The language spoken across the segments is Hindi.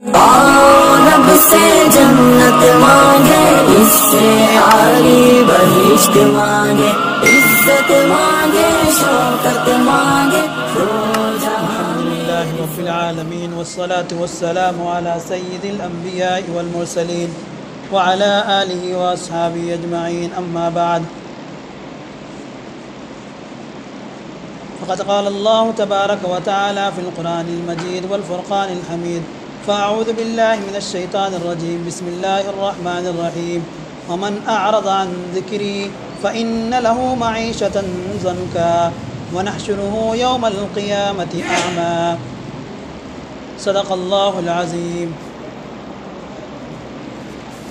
रब से जन्नत मांगे, इससे आली बहिश्त मांगे, इज्जत मांगे, शौकत मांगे, अल्हम्दुलिल्लाहि रब्बिल आलमीन वस्सलातु वस्सलामु अला सय्यिदिल अंबियाइ वल मुरसलीन व अला आलिहि व अस्हाबिहि अजमईन, अम्मा बाद। फ़क़द क़ाल अल्लाहु तबारक व तआला फ़िल क़ुरानिल मजीद वल फ़ुरक़ानिल हमीद। फ़अऊज़ु बिल्लाहि मिनश शैतानिर रजीम। बिस्मिल्लाहिर रहमानिर रहीम। वमन अअरज़ अन ज़िक्री फ़इन्न लहू मईशतन ज़न्का वनहशुरुहु यौमल क़ियामति अअमा। सदक़ल्लाहुल अज़ीम।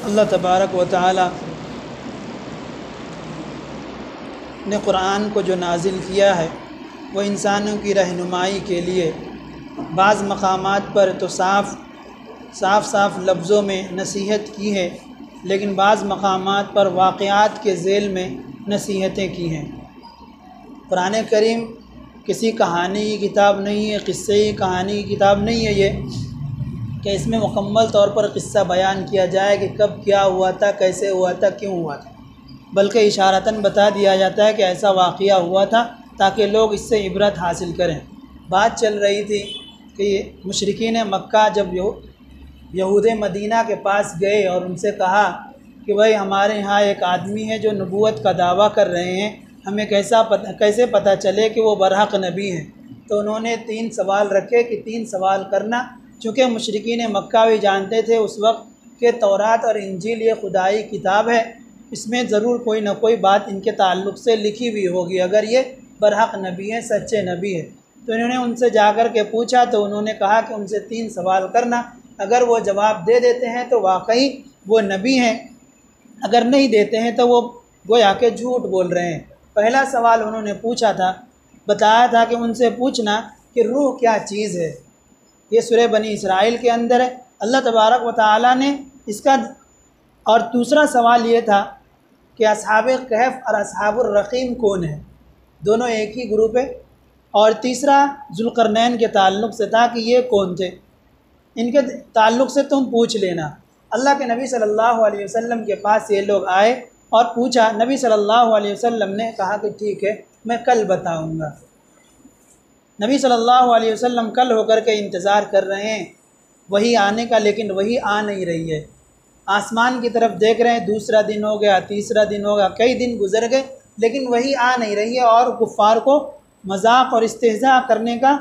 अल्लाह तबारक व तआला ने क़ुरान को जो नाजिल किया है वो इंसानों की रहनुमाई के लिए बाज़ मकामात पर तो साफ़ लफ्ज़ों में नसीहत की है, लेकिन बाज़ मकामात पर वाक़यात के ज़ेल में नसीहतें की हैं। कुरान करीम किसी कहानी की किताब नहीं है, क़िस्से की कहानी की किताब नहीं है ये कि इसमें मुकम्मल तौर पर क़िस्सा बयान किया जाए कि कब क्या हुआ था, कैसे हुआ था, क्यों हुआ था, बल्कि इशारतन बता दिया जाता है कि ऐसा वाक़या हुआ था ताकि लोग इससे इबरत हासिल करें। बात चल रही थी कि मुशरिकीन मक्का जब यहूद मदीना के पास गए और उनसे कहा कि भाई हमारे यहाँ एक आदमी है जो नबूवत का दावा कर रहे हैं, हमें कैसे पता चले कि वो बरहक़ नबी हैं। तो उन्होंने 3 सवाल रखे कि 3 सवाल करना, चूँकि मुशरिकीन मक्का भी जानते थे उस वक्त कि तौरात और इंजील ये खुदाई किताब है, इसमें ज़रूर कोई ना कोई बात इनके ताल्लुक़ से लिखी हुई होगी अगर ये बरहक़ नबी हैं, सच्चे नबी हैं। तो इन्होंने उनसे जाकर के पूछा तो उन्होंने कहा कि उनसे 3 सवाल करना, अगर वो जवाब दे देते हैं तो वाकई वो नबी हैं, अगर नहीं देते हैं तो वो गोया के झूठ बोल रहे हैं। पहला सवाल उन्होंने पूछा था, बताया था कि उनसे पूछना कि रूह क्या चीज़ है। ये सूरह बनी इसराइल के अंदर है, अल्लाह तबारक व तआला ने इसका। और दूसरा सवाल ये था कि असहाबे कहफ और असहाबुर रक़ीम कौन है, दोनों एक ही ग्रुप है। और तीसरा ज़ुल्क़रनैन के ताल्लुक़ से था कि ये कौन थे, इनके ताल्लुक़ से तुम पूछ लेना। अल्लाह के नबी सल्लल्लाहु अलैहि वसल्लम के पास ये लोग आए और पूछा। नबी सल्लल्लाहु अलैहि वसल्लम ने कहा कि ठीक है, मैं कल बताऊँगा। नबी सल्लल्लाहु अलैहि वसल्लम कल होकर के इंतज़ार कर रहे हैं वही आने का, लेकिन वही आ नहीं रही है। आसमान की तरफ देख रहे हैं, दूसरा दिन हो गया, तीसरा दिन हो गया, कई दिन गुजर गए, लेकिन वही आ नहीं रही है। और कुफ़ार को मजाक और इस्तेहज़ा करने का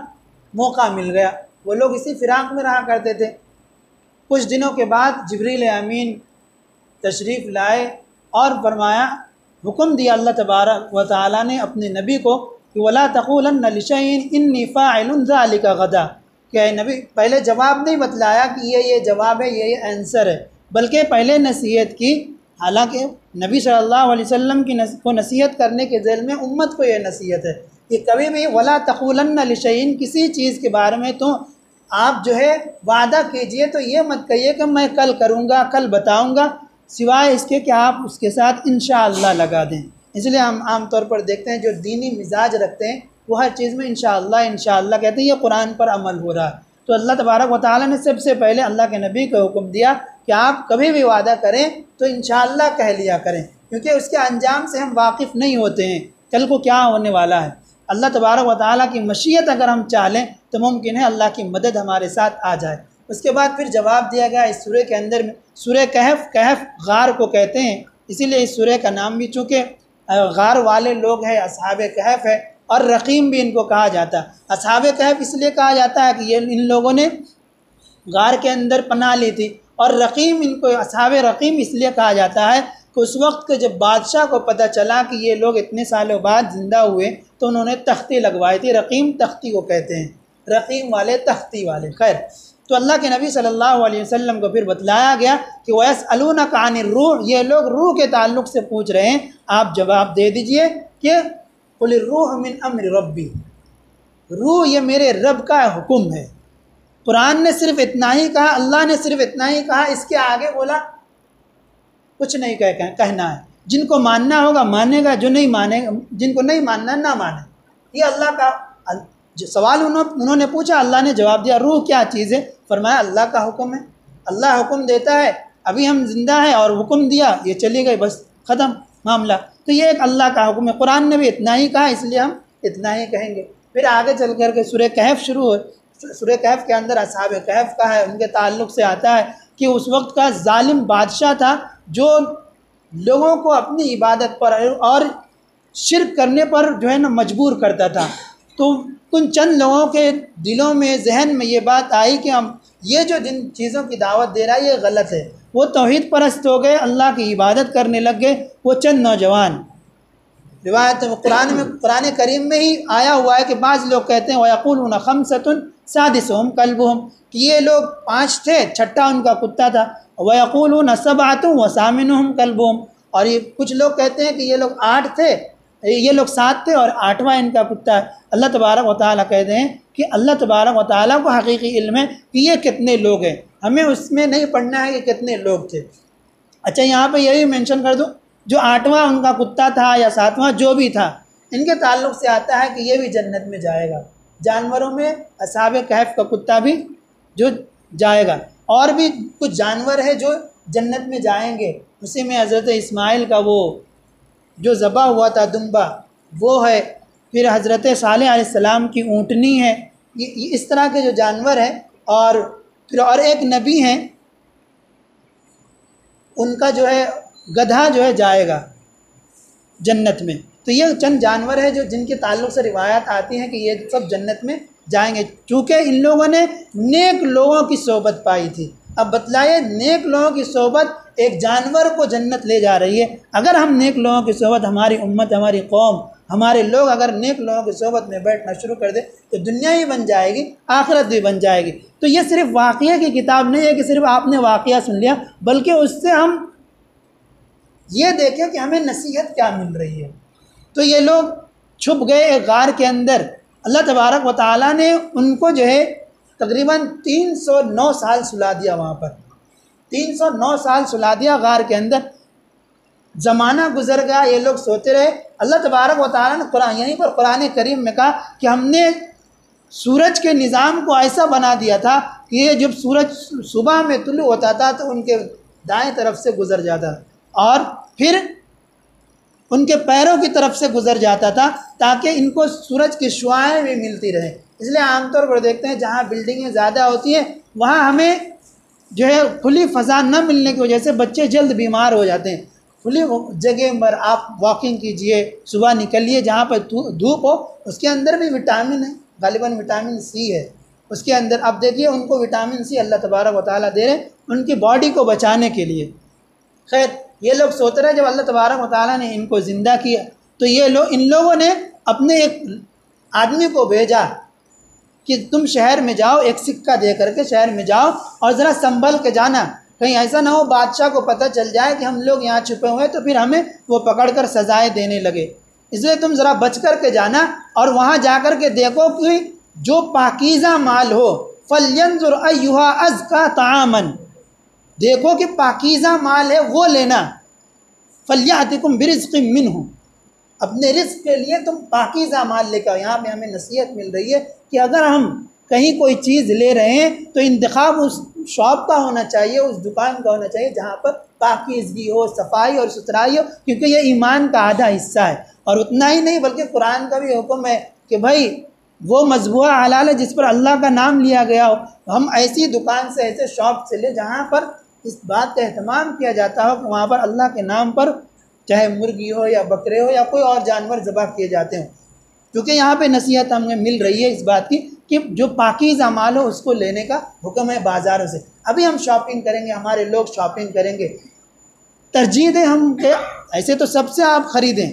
मौका मिल गया, वो लोग इसी फ़िराक़ में रहा करते थे। कुछ दिनों के बाद जिब्रील अमीन तशरीफ़ लाए और फरमाया, हुक्म दिया अल्लाह तबारक व तआला ने अपने नबी को कि वला तक़ूलन्न लिशैइन इन्नी फ़ाइलुन ज़ालिका गदा, कि नबी पहले जवाब नहीं बतलाया कि ये जवाब है, ये आंसर है, बल्कि पहले नसीहत की। हालांकि नबी सल्लल्लाहु अलैहि वसल्लम को नसीहत करने के ज़ेल में उम्मत को ये नसीहत है कि कभी भी वला तक़ूलन्न लिशैइन, किसी चीज़ के बारे में तो आप जो है वादा कीजिए तो ये मत कहिए कि मैं कल करूँगा, कल बताऊँगा, सिवाय इसके कि आप उसके साथ इंशाअल्लाह लगा दें। इसलिए हम आम तौर पर देखते हैं जो दीनी मिजाज रखते हैं वो हर चीज़ में इंशाअल्लाह कहते हैं, ये कुरान पर अमल हो रहा है। तो अल्लाह तबारक व तआला ने सबसे पहले अल्लाह के नबी को हुक्म दिया कि आप कभी भी वादा करें तो इंशाअल्लाह कह लिया करें, क्योंकि उसके अंजाम से हम वाकिफ़ नहीं होते हैं कल को क्या होने वाला है। अल्लाह तबारक व तआला की मशीयत अगर हम चाहें तो मुमकिन है अल्लाह की मदद हमारे साथ आ जाए। उसके बाद फिर जवाब दिया गया इस सूरह के अंदर में। सूरह कहफ गार को कहते हैं, इसीलिए इस सूरह का नाम भी चूँकि गार वाले लोग हैं, असहाबे कहफ है, और रक़ीम भी इनको कहा जाता है। असहाबे कहफ इसलिए कहा जाता है कि ये इन लोगों ने गार के अंदर पनाह ली थी, और रक़ीम इनको असहाबे रक़ीम इसलिए कहा जाता है कि उस वक्त के जब बादशाह को पता चला कि ये लोग इतने सालों बाद ज़िंदा हुए तो उन्होंने तख्ती लगवाई थी। रक़ीम तख्ती को कहते हैं, रक़ीम वाले तख्ती वाले। खैर, तो अल्लाह के नबी सल्लल्लाहु अलैहि वसल्लम को फिर बतलाया गया कि वयसअलूनका अनिर रूह, ये लोग रूह के ताल्लुक़ से पूछ रहे हैं, आप जवाब दे दीजिए कि कुलिर रूह मिन अम्रि रब्बी, रूह ये मेरे रब का हुक्म है। कुरान ने सिर्फ इतना ही कहा, अल्लाह ने सिर्फ इतना ही कहा, इसके आगे बोला कुछ नहीं कहना है। जिनको मानना होगा मानेगा, जो नहीं मानेगा, जिनको नहीं मानना ना माने। ये अल्लाह का जो सवाल उन्होंने पूछा, अल्लाह ने जवाब दिया रूह क्या चीज़ है? फरमाया अल्लाह का हुक्म है, अल्लाह हुक्म देता है, अभी हम जिंदा हैं और हुक्म दिया, ये चली गई, बस ख़त्म मामला। तो ये एक अल्लाह का हुक्म है। कुरान ने भी इतना ही कहा, इसलिए हम इतना ही कहेंगे। फिर आगे चल कर के सूरह कहफ शुरू हो। सूरह कहफ के अंदर असहाब कहफ का है, उनके ताल्लुक़ से आता है कि उस वक्त का जालिम बादशाह था जो लोगों को अपनी इबादत पर और शिर्क करने पर जो है ना मजबूर करता था। तो उन चंद लोगों के दिलों में, जहन में ये बात आई कि हम ये जो जिन चीज़ों की दावत दे रहा है ये गलत है। वो तौहीद परस्त हो गए, अल्लाह की इबादत करने लग गए। वो चंद नौजवान, रिवायत कुरान करीम में ही आया हुआ है कि बाज़ लोग कहते हैं वयक़ूलून खम्सतुन सादिसुहुम कल्बुहुम, कि ये लोग 5 थे, छठा उनका कुत्ता था। वयक़ूलून सबअतुन व सामिनुहुम कल्बुहुम, और ये कुछ लोग कहते हैं कि ये लोग 8 थे, ये लोग 7 थे और 8वां इनका कुत्ता है। अल्लाह तबारक व तआला कहते हैं कि अल्लाह तबारक व तआला को हकीकी इल्म है कि ये कितने लोग हैं, हमें उसमें नहीं पढ़ना है कि कितने लोग थे। अच्छा, यहाँ पे यही मेंशन कर दूँ, जो 8वां उनका कुत्ता था या 7वां जो भी था, इनके ताल्लुक़ से आता है कि ये भी जन्नत में जाएगा। जानवरों में असहाब कहफ का कुत्ता भी जो जाएगा, और भी कुछ जानवर है जो जन्नत में जाएंगे। उसी में हज़रत इस्माइल का वो जो ज़बा हुआ था दुम्बा, वो है। फिर हज़रत सालेह अलैहिस्सलाम की ऊँटनी है। ये इस तरह के जो जानवर हैं। और फिर और एक नबी हैं, उनका जो है गधा जो है जाएगा जन्नत में। तो ये चंद जानवर है जो जिनके ताल्लुक़ से रिवायत आती हैं कि ये सब जन्नत में जाएंगे, चूँकि इन लोगों ने नेक लोगों की सोबत पाई थी। अब बतलाइए, नेक लोगों की सोबत एक जानवर को जन्नत ले जा रही है। अगर हम नेक लोगों की सोबत, हमारी उम्मत, हमारी कौम, हमारे लोग अगर नेक लोगों की सोबत में बैठना शुरू कर दे तो दुनिया ही बन जाएगी, आखिरत भी बन जाएगी। तो ये सिर्फ वाक़या की किताब नहीं है कि सिर्फ आपने वाक़या सुन लिया, बल्कि उससे हम ये देखें कि हमें नसीहत क्या मिल रही है। तो ये लोग छुप गए एक गार के अंदर। अल्लाह तबारक व तआला ने उनको जो है तकरीबन 309 साल सुला दिया वहाँ पर, 309 साल सुला दिया गार के अंदर। ज़माना गुजर गया, ये लोग सोते रहे। अल्लाह तबारक व तआला ने कुरान यहीं पर कुरान करीम में कहा कि हमने सूरज के निज़ाम को ऐसा बना दिया था कि ये जब सूरज सुबह में तुलू होता था तो उनके दाएं तरफ से गुज़र जाता और फिर उनके पैरों की तरफ से गुज़र जाता था, ताकि इनको सूरज की शुआएं भी मिलती रहे। इसलिए आमतौर पर देखते हैं जहाँ बिल्डिंगें ज़्यादा होती हैं वहाँ हमें जो है खुली फ़ज़ा न मिलने की वजह से बच्चे जल्द बीमार हो जाते हैं। खुली जगह पर आप वॉकिंग कीजिए, सुबह निकलिए जहाँ पर धूप हो, उसके अंदर भी विटामिन है, गालिबन विटामिन सी है उसके अंदर। अब देखिए उनको विटामिन सी अल्लाह तबारक व तआला दे रहे हैं उनकी बॉडी को बचाने के लिए। खैर, ये लोग सोते रहे। जब अल्लाह तबारक व तआला ने इनको ज़िंदा किया तो इन लोगों ने अपने एक आदमी को भेजा कि तुम शहर में जाओ, एक सिक्का दे करके शहर में जाओ और ज़रा संभल के जाना, कहीं ऐसा ना हो बादशाह को पता चल जाए कि हम लोग यहाँ छुपे हुए हैं तो फिर हमें वो पकड़ कर सजाएँ देने लगे। इसलिए तुम ज़रा बच कर के जाना और वहाँ जा कर के देखो कि जो पाकीज़ा माल हो, फल्यंजुर अय्युहा अज़का तामन, देखो कि पाकीज़ा माल है वो लेना। फल्यातिकुम बिरिज़्क़िम मिन्हु, अपने रिज़्क़ के लिए तुम पाकीज़ा माल लेकर। यहाँ पे हमें नसीहत मिल रही है कि अगर हम कहीं कोई चीज़ ले रहे हैं तो इंतखाब उस शॉप का होना चाहिए, उस दुकान का होना चाहिए जहाँ पर पाकीज़गी हो, सफाई और सुथराई हो, क्योंकि ये ईमान का आधा हिस्सा है। और उतना ही नहीं बल्कि कुरान का भी हुक्म है कि भाई वो मज़बूहा हलाल है जिस पर अल्लाह का नाम लिया गया हो। हम ऐसी दुकान से, ऐसे शॉप से ले जहाँ पर इस बात का एहतमाम किया जाता हो कि वहाँ पर अल्लाह के नाम पर चाहे मुर्गी हो या बकरे हो या कोई और जानवर ज़बह किए जाते हों। क्योंकि यहाँ पे नसीहत हमें मिल रही है इस बात की कि जो पाकीज़ा माल हो उसको लेने का हुक्म है बाज़ारों से। अभी हम शॉपिंग करेंगे, हमारे लोग शॉपिंग करेंगे, तरजीह दें हम के ऐसे तो सबसे आप ख़रीदें,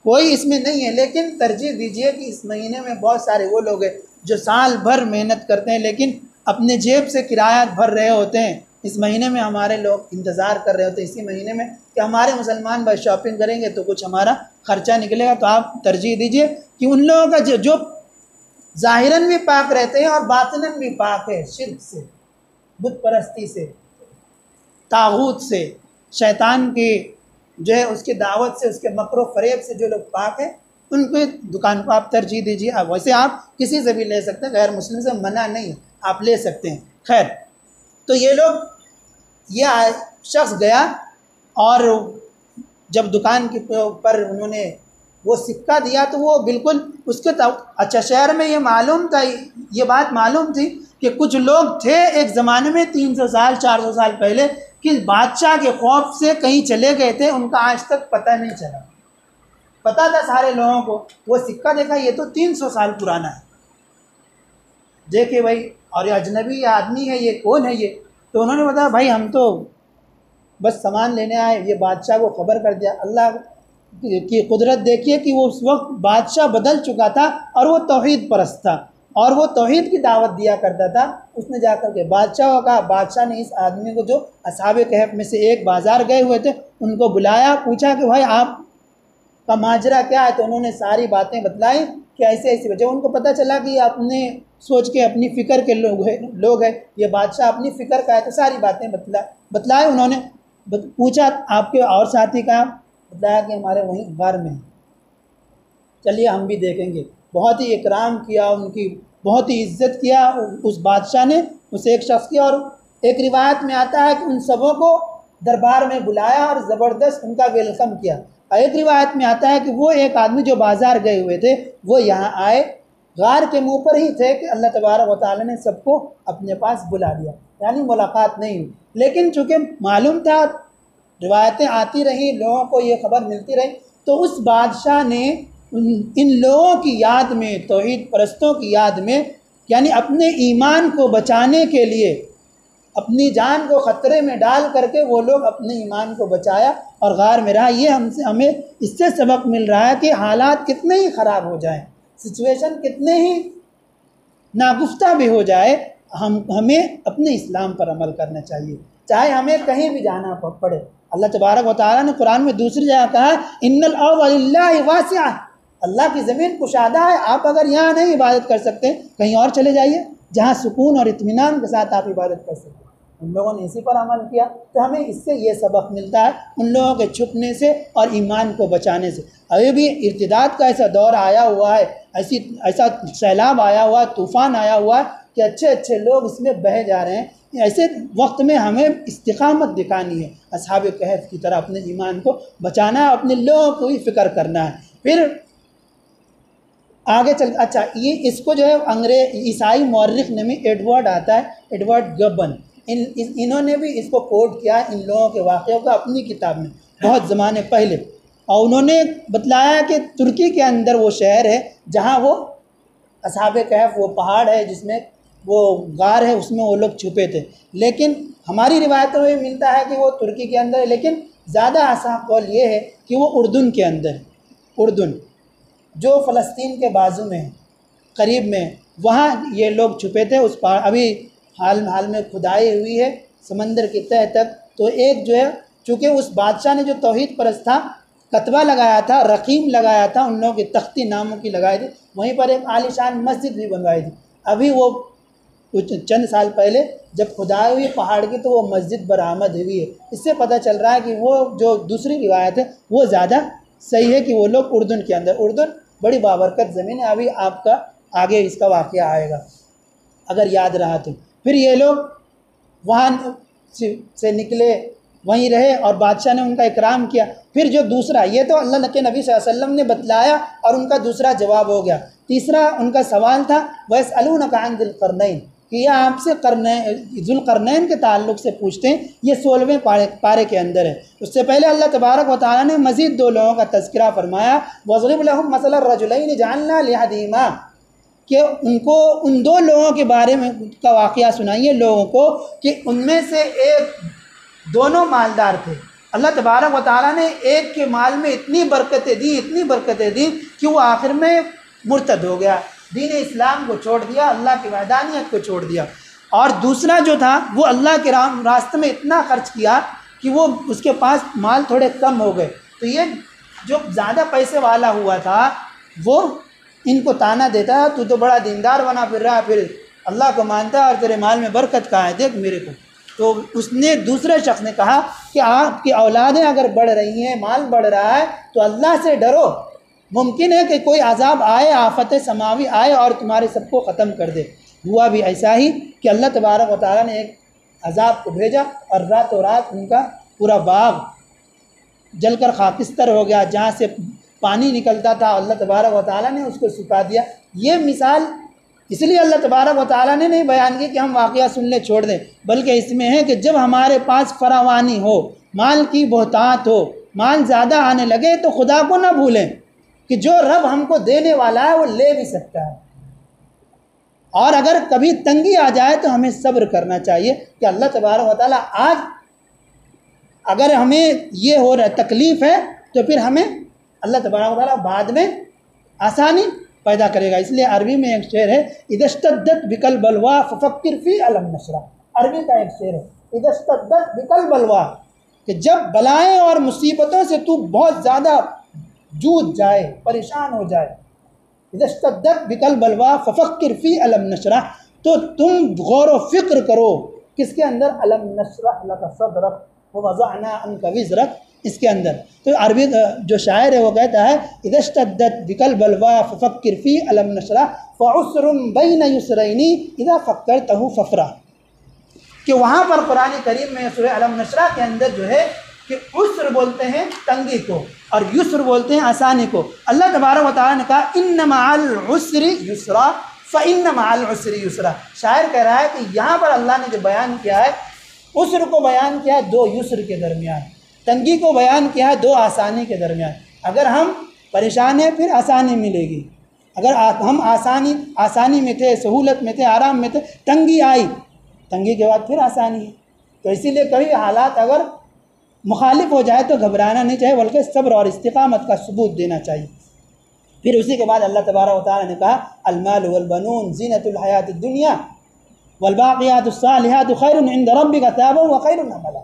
कोई इसमें नहीं है, लेकिन तरजीह दीजिए कि इस महीने में बहुत सारे वो लोग हैं जो साल भर मेहनत करते हैं लेकिन अपने जेब से किराया भर रहे होते हैं। इस महीने में हमारे लोग इंतज़ार कर रहे होते हैं इसी महीने में कि हमारे मुसलमान भाई शॉपिंग करेंगे तो कुछ हमारा ख़र्चा निकलेगा। तो आप तरजीह दीजिए कि उन लोगों का जो ज़ाहिरन भी पाक रहते हैं और बातिनन भी पाक है, शिर्क से, बुत परस्ती से, तागूत से, शैतान की जो है उसकी दावत से, उसके मकरो फरेब से जो लोग पाक हैं, उनके दुकान को आप तरजीह दीजिए। आप वैसे आप किसी से भी ले सकते हैं, गैर मुस्लिम से मना नहीं, आप ले सकते हैं। खैर, तो ये लोग, ये शख्स गया और जब दुकान के पर उन्होंने वो सिक्का दिया तो वो बिल्कुल उसके अच्छा, शहर में ये मालूम था, ये बात मालूम थी कि कुछ लोग थे एक ज़माने में 300 साल 400 साल पहले कि बादशाह के खौफ से कहीं चले गए थे, उनका आज तक पता नहीं चला। पता था सारे लोगों को, वो सिक्का देखा ये तो 300 साल पुराना है, देखे भाई, और ये अजनबी आदमी है, ये कौन है ये? तो उन्होंने बताया भाई हम तो बस सामान लेने आए। ये बादशाह को खबर कर दिया। अल्लाह की कुदरत देखिए कि वो उस वक्त बादशाह बदल चुका था और वो तौहीद परस्त था और वो तौहीद की दावत दिया करता था। उसने जाकर के बादशाह को कहा, बादशाह ने इस आदमी को, जो असहाबे कहफ में से एक बाज़ार गए हुए थे, उनको बुलाया, पूछा कि भाई आप का माजरा क्या है? तो उन्होंने सारी बातें बतलाई कि ऐसे ऐसी वजह। उनको पता चला कि अपने सोच के अपनी फ़िक्र के लोग हैं, ये बादशाह अपनी फ़िक्र का है, तो सारी बातें बतलाए उन्होंने। पूछा आपके और साथी का? बताया कि हमारे वहीं गार में है। चलिए हम भी देखेंगे। बहुत ही इकराम किया, उनकी बहुत ही इज्जत किया उस बादशाह ने उस एक शख्स की। और एक रिवायत में आता है कि उन सबों को दरबार में बुलाया और ज़बरदस्त उनका वेलकम किया। एक रिवायत में आता है कि वो एक आदमी जो बाज़ार गए हुए थे वो यहाँ आए, गार के मुंह पर ही थे कि अल्लाह तबारक व तआला ने सबको अपने पास बुला लिया, यानी मुलाकात नहीं हुई। लेकिन चूँकि मालूम था, रिवायतें आती रहीं, लोगों को ये खबर मिलती रही, तो उस बादशाह ने इन लोगों की याद में, तौहीद परस्तों की याद में, यानी अपने ईमान को बचाने के लिए अपनी जान को ख़तरे में डाल करके वो लोग अपने ईमान को बचाया और गार में रहा। ये हमें इससे सबक मिल रहा है कि हालात कितने ही ख़राब हो जाएं, सिचुएशन कितने ही नागुफ्ता भी हो जाए, हमें अपने इस्लाम पर अमल करना चाहिए, चाहे हमें कहीं भी जाना पड़े। अल्लाह तबारक व तआला ने कुरान में दूसरी जगह कहा, इन्नल अर्ज़ लिल्लाहि वासिअ, अल्लाह की ज़मीन कुशादा है। आप अगर यहाँ नहीं इबादत कर सकते, कहीं और चले जाइए जहाँ सुकून और इत्मीनान के साथ आप इबादत कर सकते। उन लोगों ने इसी पर अमल किया। तो हमें इससे ये सबक मिलता है, उन लोगों के छुपने से और ईमान को बचाने से। अभी भी इर्तिदाद का ऐसा दौर आया हुआ है, ऐसा सैलाब आया हुआ है, तूफ़ान आया हुआ है कि अच्छे अच्छे लोग इसमें बह जा रहे हैं। ऐसे वक्त में हमें इस्तिकामत दिखानी है, असहाबे कहफ की तरह अपने ईमान को बचाना है, अपने लोगों को ही फ़िक्र करना है। फिर आगे चल, अच्छा, ये इसको जो है ईसाई मौर्रिख ने में एडवर्ड आता है, एडवर्ड गब्बन, इन्होंने भी इसको कोट किया इन लोगों के वाक़यों का अपनी किताब में बहुत ज़माने पहले। और उन्होंने बताया कि तुर्की के अंदर वो शहर है जहाँ वो असहाबे कहफ, वो पहाड़ है जिसमें वो गार है, उसमें वो लोग छुपे थे। लेकिन हमारी रिवायतों में मिलता है कि वो तुर्की के अंदर है, लेकिन ज़्यादा आसान कौल ये है कि वो उर्दून के अंदर है। उर्दून जो फ़लस्तीन के बाजू में है, करीब में, वहाँ ये लोग छुपे थे। उस पहाड़ अभी हाल में खुदाई हुई है समंदर की तह तक। तो एक जो है, चूँकि उस बादशाह ने जो तौहीद परस्त था, कतबा लगाया था, रकीम लगाया था, उन लोगों की तख्ती नामों की लगाई थी, वहीं पर एक आलीशान मस्जिद भी बनवाई थी। अभी वो कुछ चंद साल पहले जब खुदाई हुई पहाड़ की, तो वो मस्जिद बरामद हुई है। इससे पता चल रहा है कि वो जो दूसरी रिवायत है वो ज़्यादा सही है कि वो लोग उर्दून के अंदर, उर्दून बड़ी बाबरकत ज़मीन है। अभी आपका आगे इसका वाक़या आएगा अगर याद रहा तो। फिर ये लोग वहाँ से निकले, वहीं रहे और बादशाह ने उनका इकराम किया। फिर जो दूसरा, ये तो अल्लाह के नबी सल्लल्लाहु अलैहि वसल्लम ने बतलाया और उनका दूसरा जवाब हो गया। तीसरा उनका सवाल था, वयसअलूनका अन ज़ुल्क़रनैन, कि यह आपसे ज़ुल्क़रनैन के ताल्लुक़ से पूछते हैं। ये 16वें पारे के अंदर है। उससे पहले अल्लाह तबारक व तआला ने मज़ीद 2 लोगों का तज़किरा फरमाया, वज़रिब लहुम मसला रजुलैन जअलना लिअहदिहिमा, कि उनको उन 2 लोगों के बारे में का वाक़या सुनाइए लोगों को कि उनमें से एक, दोनों मालदार थे। अल्लाह तबारक व तआला ने एक के माल में इतनी बरकतें दी कि वो आखिर में मुर्तद हो गया, दीन इस्लाम को छोड़ दिया, अल्लाह की वहदानियत को छोड़ दिया। और दूसरा जो था वो अल्लाह के रास्ते में इतना खर्च किया कि वो उसके पास माल थोड़े कम हो गए। तो ये जो ज़्यादा पैसे वाला हुआ था वो इनको ताना देता है, तू तो बड़ा दीनदार बना फिर रहा है, फिर अल्लाह को मानता है और तेरे माल में बरकत कहाँ है, देख मेरे को। तो उसने, दूसरे शख्स ने कहा कि आपकी औलादें अगर बढ़ रही हैं, माल बढ़ रहा है, तो अल्लाह से डरो मुमकिन है कि कोई अजाब आए, आफत समावी आए और तुम्हारे सबको ख़त्म कर दे। हुआ भी ऐसा ही कि अल्लाह तबारक व तआला ने एक अजाब को भेजा और रातों रात उनका पूरा बाग जलकर खाकिस्तर हो गया। जहाँ से पानी निकलता था अल्लाह तबारक व तआला ने उसको सुखा दिया। ये मिसाल इसलिए अल्लाह तबारक व तआला ने नहीं बयान की कि हम वाक़या सुनने छोड़ दें, बल्कि इसमें है कि जब हमारे पास फरावानी हो, माल की बहुतात हो, माल ज़्यादा आने लगे, तो खुदा को ना भूलें कि जो रब हमको देने वाला है वो ले भी सकता है। और अगर कभी तंगी आ जाए तो हमें सब्र करना चाहिए कि अल्लाह तबारक व तआला आज अगर हमें ये हो रहा तकलीफ़ है तो फिर हमें अल्लाह तबारक व तआला बाद में आसानी पैदा करेगा। इसलिए अरबी में एक शेर है, इदस्तद्दत बिकल बलवा फफक्किर फी अलम नशरा। अरबी का एक शेर है, इदस्तद्दत बिकल बलवा, कि जब बलाएं और मुसीबतों से तू बहुत ज़्यादा जूझ जाए, परेशान हो जाए, इदस्तद्दत बिकल बलवा फफक्किर फी अलम नशरा, तो तुम गौर व फिक्र करो किसके अंदर, अलम नशरह लका सदरक व वज़अना अन्का विज़रक, इसके अंदर। तो अरबी जो शायर है वो कहता है, इदस्तद्दत बिकल बलवा फफक्किर फी अलम नशरा फ़उस्रुम बैन युसरैनी इज़ा फ़क्करतहु फ़फ़रा, कि वहाँ पर कुरान करीम में सूरह अलम नशरा के अंदर जो है कि उस्र बोलते हैं तंगी को और युस्र बोलते हैं आसानी को। अल्लाह तबारक व तआला ने कहा इन्न मअल उस्री युस्रा फ़इन्न मअल उस्री युस्रा। शायर कह रहा है कि यहाँ पर अल्लाह ने जो बयान किया है, उस्र को बयान किया है दो युस्र के दरमियान, तंगी को बयान किया है दो आसानी के दरमियान। अगर हम परेशान हैं फिर आसानी मिलेगी, अगर हम आसानी में थे, सहूलत में थे, आराम में थे, तंगी आई, तंगी के बाद फिर आसानी है। तो इसीलिए कभी हालात अगर मुखालिफ हो जाए तो घबराना नहीं चाहिए, बल्कि सब्र और इस्तिकामत का सबूत देना चाहिए। फिर उसी के बाद अल्लाह तबारक व तआला ने कहा अल-माल वल बनून ज़ीनतुल हयातिद दुनिया वल बाक़ियातुस सालिहातु खैरुन इंद रब्बिका थवाबन व खैरुन अमला।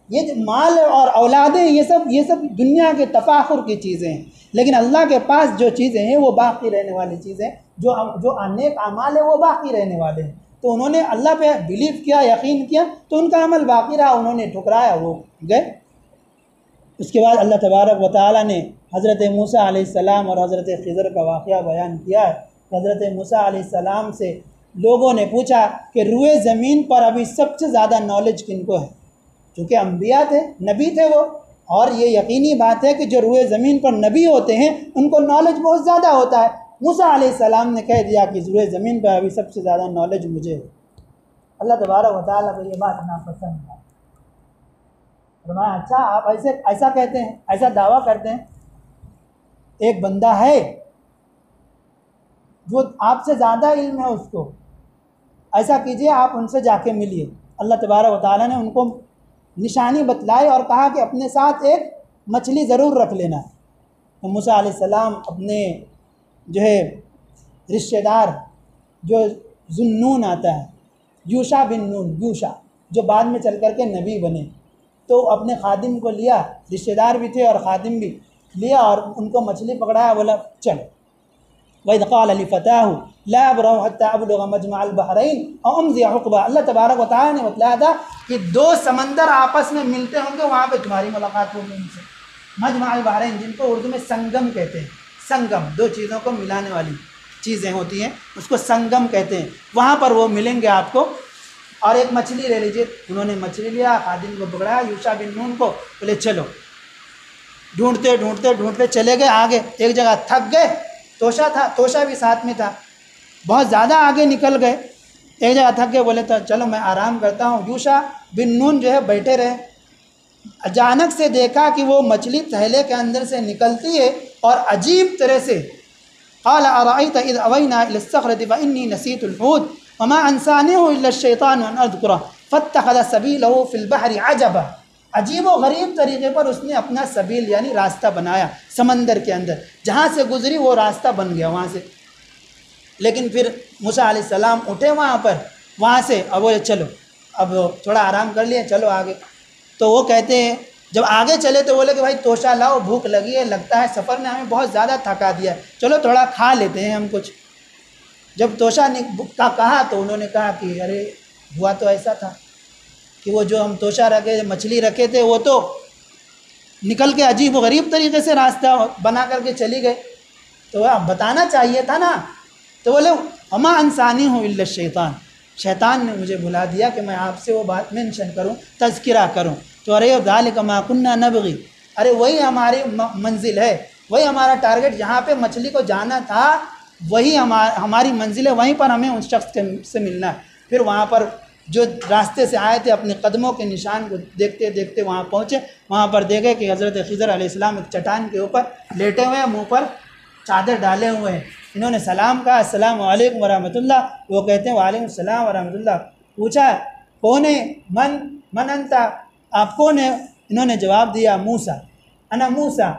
ये जो माल और औलादें ये सब दुनिया के तफाखुर की चीज़ें हैं, लेकिन अल्लाह के पास जो चीज़ें हैं वो बाकी रहने वाली चीज़ें, जो नेक अमाल है वो बाकी रहने वाले हैं। तो उन्होंने अल्लाह पे बिलीव किया, यकीन किया, तो उनका अमल बाकी रहा, उन्होंने ठुकराया, वो गए। उसके बाद अल्लाह तबारक व तआला ने हज़रत मूसा अलैहिस्सलाम और हज़रत खिज़र का वाक़या बयान किया है। हज़रत मूसा अलैहिस्सलाम से लोगों ने पूछा कि रुए ज़मीन पर अभी सबसे ज़्यादा नॉलेज किनको है, क्योंकि अम्बिया थे, नबी थे वो, और ये यकीनी बात है कि जो रुए ज़मीन पर नबी होते हैं उनको नॉलेज बहुत ज़्यादा होता है। मूसा अलैहिस्सलाम ने कह दिया कि रुए ज़मीन पर अभी सबसे ज़्यादा नॉलेज मुझे है। अल्लाह तबारक व तआला को ये बात नापसंद है। फरमाया अच्छा आप ऐसा कहते हैं, ऐसा दावा करते हैं, एक बंदा है जो आपसे ज़्यादा इल्म है उसको, ऐसा कीजिए आप उनसे जाके मिलिए। अल्लाह तबारक व तआला ने उनको निशानी बतलाई और कहा कि अपने साथ एक मछली ज़रूर रख लेना। तो मूसा अलैहिस्सलाम अपने जो है रिश्तेदार जो ज़ुन्नून आता है, यूशा बिन नून, यूशा जो बाद में चल कर के नबी बने, तो अपने खादिम को लिया, रिश्तेदार भी थे और खादिम भी लिया, और उनको मछली पकड़ाया, बोला चल। वइज़ क़ाल लिफ़ताहु ला अब्रहु हत्ता अब्लुग़ मजमअल बहरैन औ अमज़िय हुक़बा। अल्लाह तबारक व तआला ने बतलाया था कि दो समंदर आपस में मिलते होंगे, वहाँ पे तुम्हारी मुलाकात होगी उनसे। मजमअल बहरैन जिनको उर्दू में संगम कहते हैं, संगम दो चीज़ों को मिलाने वाली चीज़ें होती हैं, उसको संगम कहते हैं, वहाँ पर वो मिलेंगे आपको। और एक मछली ले लीजिए। उन्होंने मछली लिया, खादिम को पकड़ाया, यूशा बिन नून को, बोले चलो। ढूंढते ढूंढते ढूंढते चले गए आगे, एक जगह थक गए, तोशा था, तोशा भी साथ में था, बहुत ज़्यादा आगे निकल गए, एक जगह थक गए, बोले तो चलो मैं आराम करता हूँ। यूशा बिन नून जो है बैठे रहे। अचानक से देखा कि वो मछली थैले के अंदर से निकलती है और अजीब तरह से, क़ाल अरअयत इज़ अवैना इला अस्सख़रति फ़इन्नी नसीतुल हूत वमा अंसानिहु इल्ला अश-शैतानु अन अज़कुरह फ़त्तख़ज़ सबीलहु फ़िल बहरि अजबा। अजीब व गरीब तरीके पर उसने अपना सबील यानी रास्ता बनाया समंदर के अंदर, जहाँ से गुजरी वो रास्ता बन गया वहाँ से। लेकिन फिर मूसा अलैहिस्सलाम उठे वहाँ से, अब बोले चलो अब थोड़ा आराम कर लिए, चलो आगे। तो वो कहते हैं जब आगे चले तो बोले कि भाई तोशा लाओ, भूख लगी है, लगता है सफ़र ने हमें बहुत ज़्यादा थका दिया है, चलो थोड़ा खा लेते हैं हम कुछ। जब तोशा ने का कहा तो उन्होंने कहा कि अरे हुआ तो ऐसा था कि वो जो हम तोशा रखे, मछली रखे थे, वो तो निकल के अजीब व गरीब तरीके से रास्ता बना करके चली गई। तो अब बताना चाहिए था ना। तो बोले अमा इंसानी हूँ इल्ला शैतान, शैतान ने मुझे बुला दिया कि मैं आपसे वो बात मेंशन करूँ, तज़किरा करूँ। तो अरे ज़ालिका मा कुन्ना नबग़ी, अरे वही हमारी मंजिल है, वही हमारा टारगेट, जहाँ पे मछली को जाना था वही हमारी मंजिल है, वहीं पर हमें उस शख्स से मिलना है। फिर वहाँ पर जो रास्ते से आए थे अपने कदमों के निशान को देखते देखते वहाँ पहुँचे। वहाँ पर देखे कि हज़रत खिज़र अलैहिस्सलाम एक चट्टान के ऊपर लेटे हुए हैं, मुँह पर चादर डाले हुए हैं। इन्होंने सलाम कहा, अस्सलाम वालेकुम वरहमतुल्लाह। वो कहते हैं वालेकुम सलाम वरहमतुल्लाह। पूछा कौन है, मन अंता, आप कौन है? इन्होंने जवाब दिया मूसा, अना मूसा।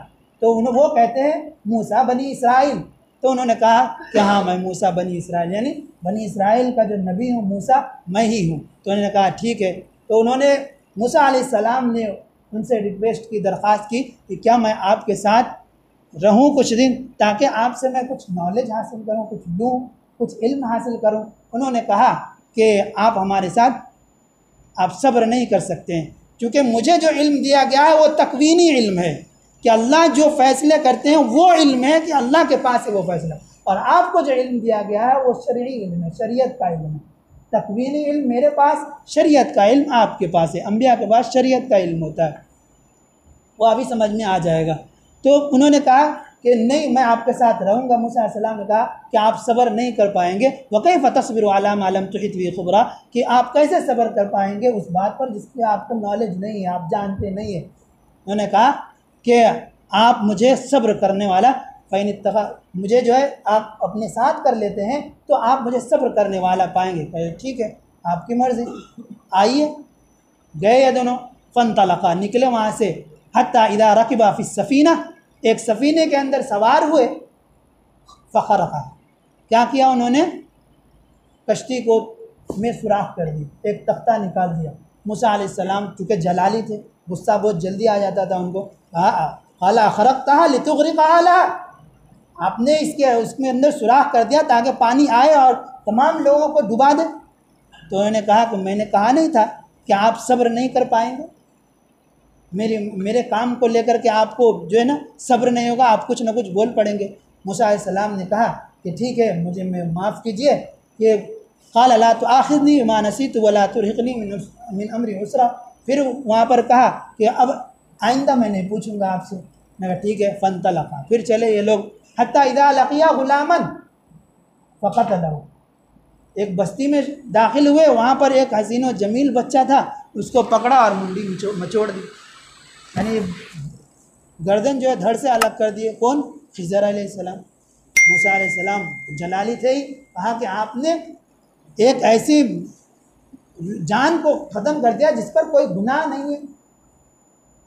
तो वो कहते हैं मूसा बनी इसराइल। तो उन्होंने कहा कि हाँ मैं मूसा बनी इसराइल, यानी बनी इसराइल का जो नबी हूँ मूसा मैं ही हूँ। तो उन्होंने कहा ठीक है। तो उन्होंने मूसा अलैहिस्सलाम ने उनसे रिक्वेस्ट की, दरख्वास्त की कि क्या मैं आपके साथ रहूं कुछ दिन, ताकि आपसे मैं कुछ नॉलेज हासिल करूं, कुछ लूं, कुछ इल्म हासिल करूं। उन्होंने कहा कि आप हमारे साथ, आप सब्र नहीं कर सकते हैं, क्योंकि मुझे जो इल्म दिया गया है वो तकवीनी इल्म है कि अल्लाह जो फ़ैसले करते हैं वो इल्म है कि अल्लाह के पास है वो फ़ैसला, और आपको जो इल्म दिया गया है वो शरई इल्म है, शरीयत का इल्म है। तकवीनी इल्म मेरे पास, शरीयत का इल्म आपके पास है। अंबिया के पास शरीयत का इल्म होता है, वो अभी समझ में आ जाएगा। तो उन्होंने कहा कि नहीं मैं आपके साथ रहूँगा। मूसा अलैहिस्सलाम ने कहा कि आप सब्र नहीं कर पाएंगे। वकैफ़ तस्बिरु अला मा लम तुहित बिही ख़ुबरा, कि आप कैसे सब्र कर पाएंगे उस बात पर जिसकी आपको नॉलेज नहीं है, आप जानते नहीं है। उन्होंने कहा कि आप मुझे सब्र करने वाला, फ़इन इत्तक़ा, मुझे जो है आप अपने साथ कर लेते हैं तो आप मुझे सब्र करने वाला पाएंगे। कहे ठीक है आपकी मर्ज़ी, आइए। गए ये दोनों, फ़न्तलक़ा, निकले वहाँ से, हत्ता इज़ा रकिबा फ़िस सफ़ीना, एक सफ़ीने के अंदर सवार हुए। फ़ख़रक़ा, क्या किया उन्होंने, कश्ती को में सुराख कर दी, एक तख्ता निकाल दिया। मूसा अलैहिस्सलाम चूँकि जलाली थे, गुस्सा बहुत जल्दी आ जाता था उनको। क़ाला ख़रक़तहा लितुग़रिक़ अहलहा, आपने इसके उसमें अंदर सुराख कर दिया ताकि पानी आए और तमाम लोगों को डुबा दे। तो उन्होंने कहा कि मैंने कहा नहीं था कि आप सब्र नहीं कर पाएंगे, मेरे काम को लेकर के आपको जो है ना सब्र नहीं होगा, आप कुछ ना कुछ बोल पड़ेंगे। मूसा अलैहिस्सलाम ने कहा कि ठीक है मुझे माफ़ कीजिए, ये क़ाल ला तुआख़िज़नी बिमा नसीतु वला तुरहिक़नी मिन अमरी उसरा। फिर वहाँ पर कहा कि अब आइंदा मैं नहीं पूछूंगा आपसे। मैं कहा ठीक है। फ़न्तलक़ा, फिर चले ये लोग, हत्ता इज़ा लक़िया ग़ुलामन फ़क़तलहु, एक बस्ती में दाखिल हुए, वहाँ पर एक हसीन व जमील बच्चा था, उसको पकड़ा और मुंडी मचोड़ दी, यानी गर्दन जो है धड़ से अलग कर दिए। कौन? खिज़र अलैहिस्सलाम। मूसा अलैहिस्सलाम जलाली थे ही, कहा कि आपने एक ऐसी जान को ख़त्म कर दिया जिस पर कोई गुनाह नहीं है,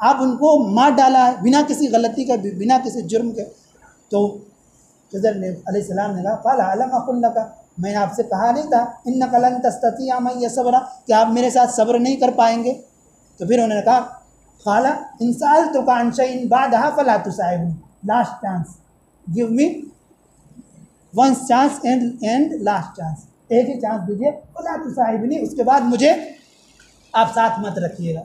आप उनको मार डाला है बिना किसी गलती का, बिना किसी जुर्म के। तो खिज़र अलैहिस्सलाम ने कहा क़ाल अलम अक़ुल लका, मैंने आपसे कहा नहीं था इन्नका लन तस्ततिअ मइय सब्रा, कि आप मेरे साथ सब्र नहीं कर पाएंगे। तो फिर उन्होंने कहा क़ाला इन सअलतुका अन शैइन बअदहा फला तुसाहिबनी, last chance, give me one chance and last chance, एक ही चांस दीजिए, फला तुसाहिबनी, उसके बाद मुझे आप साथ मत रखिएगा,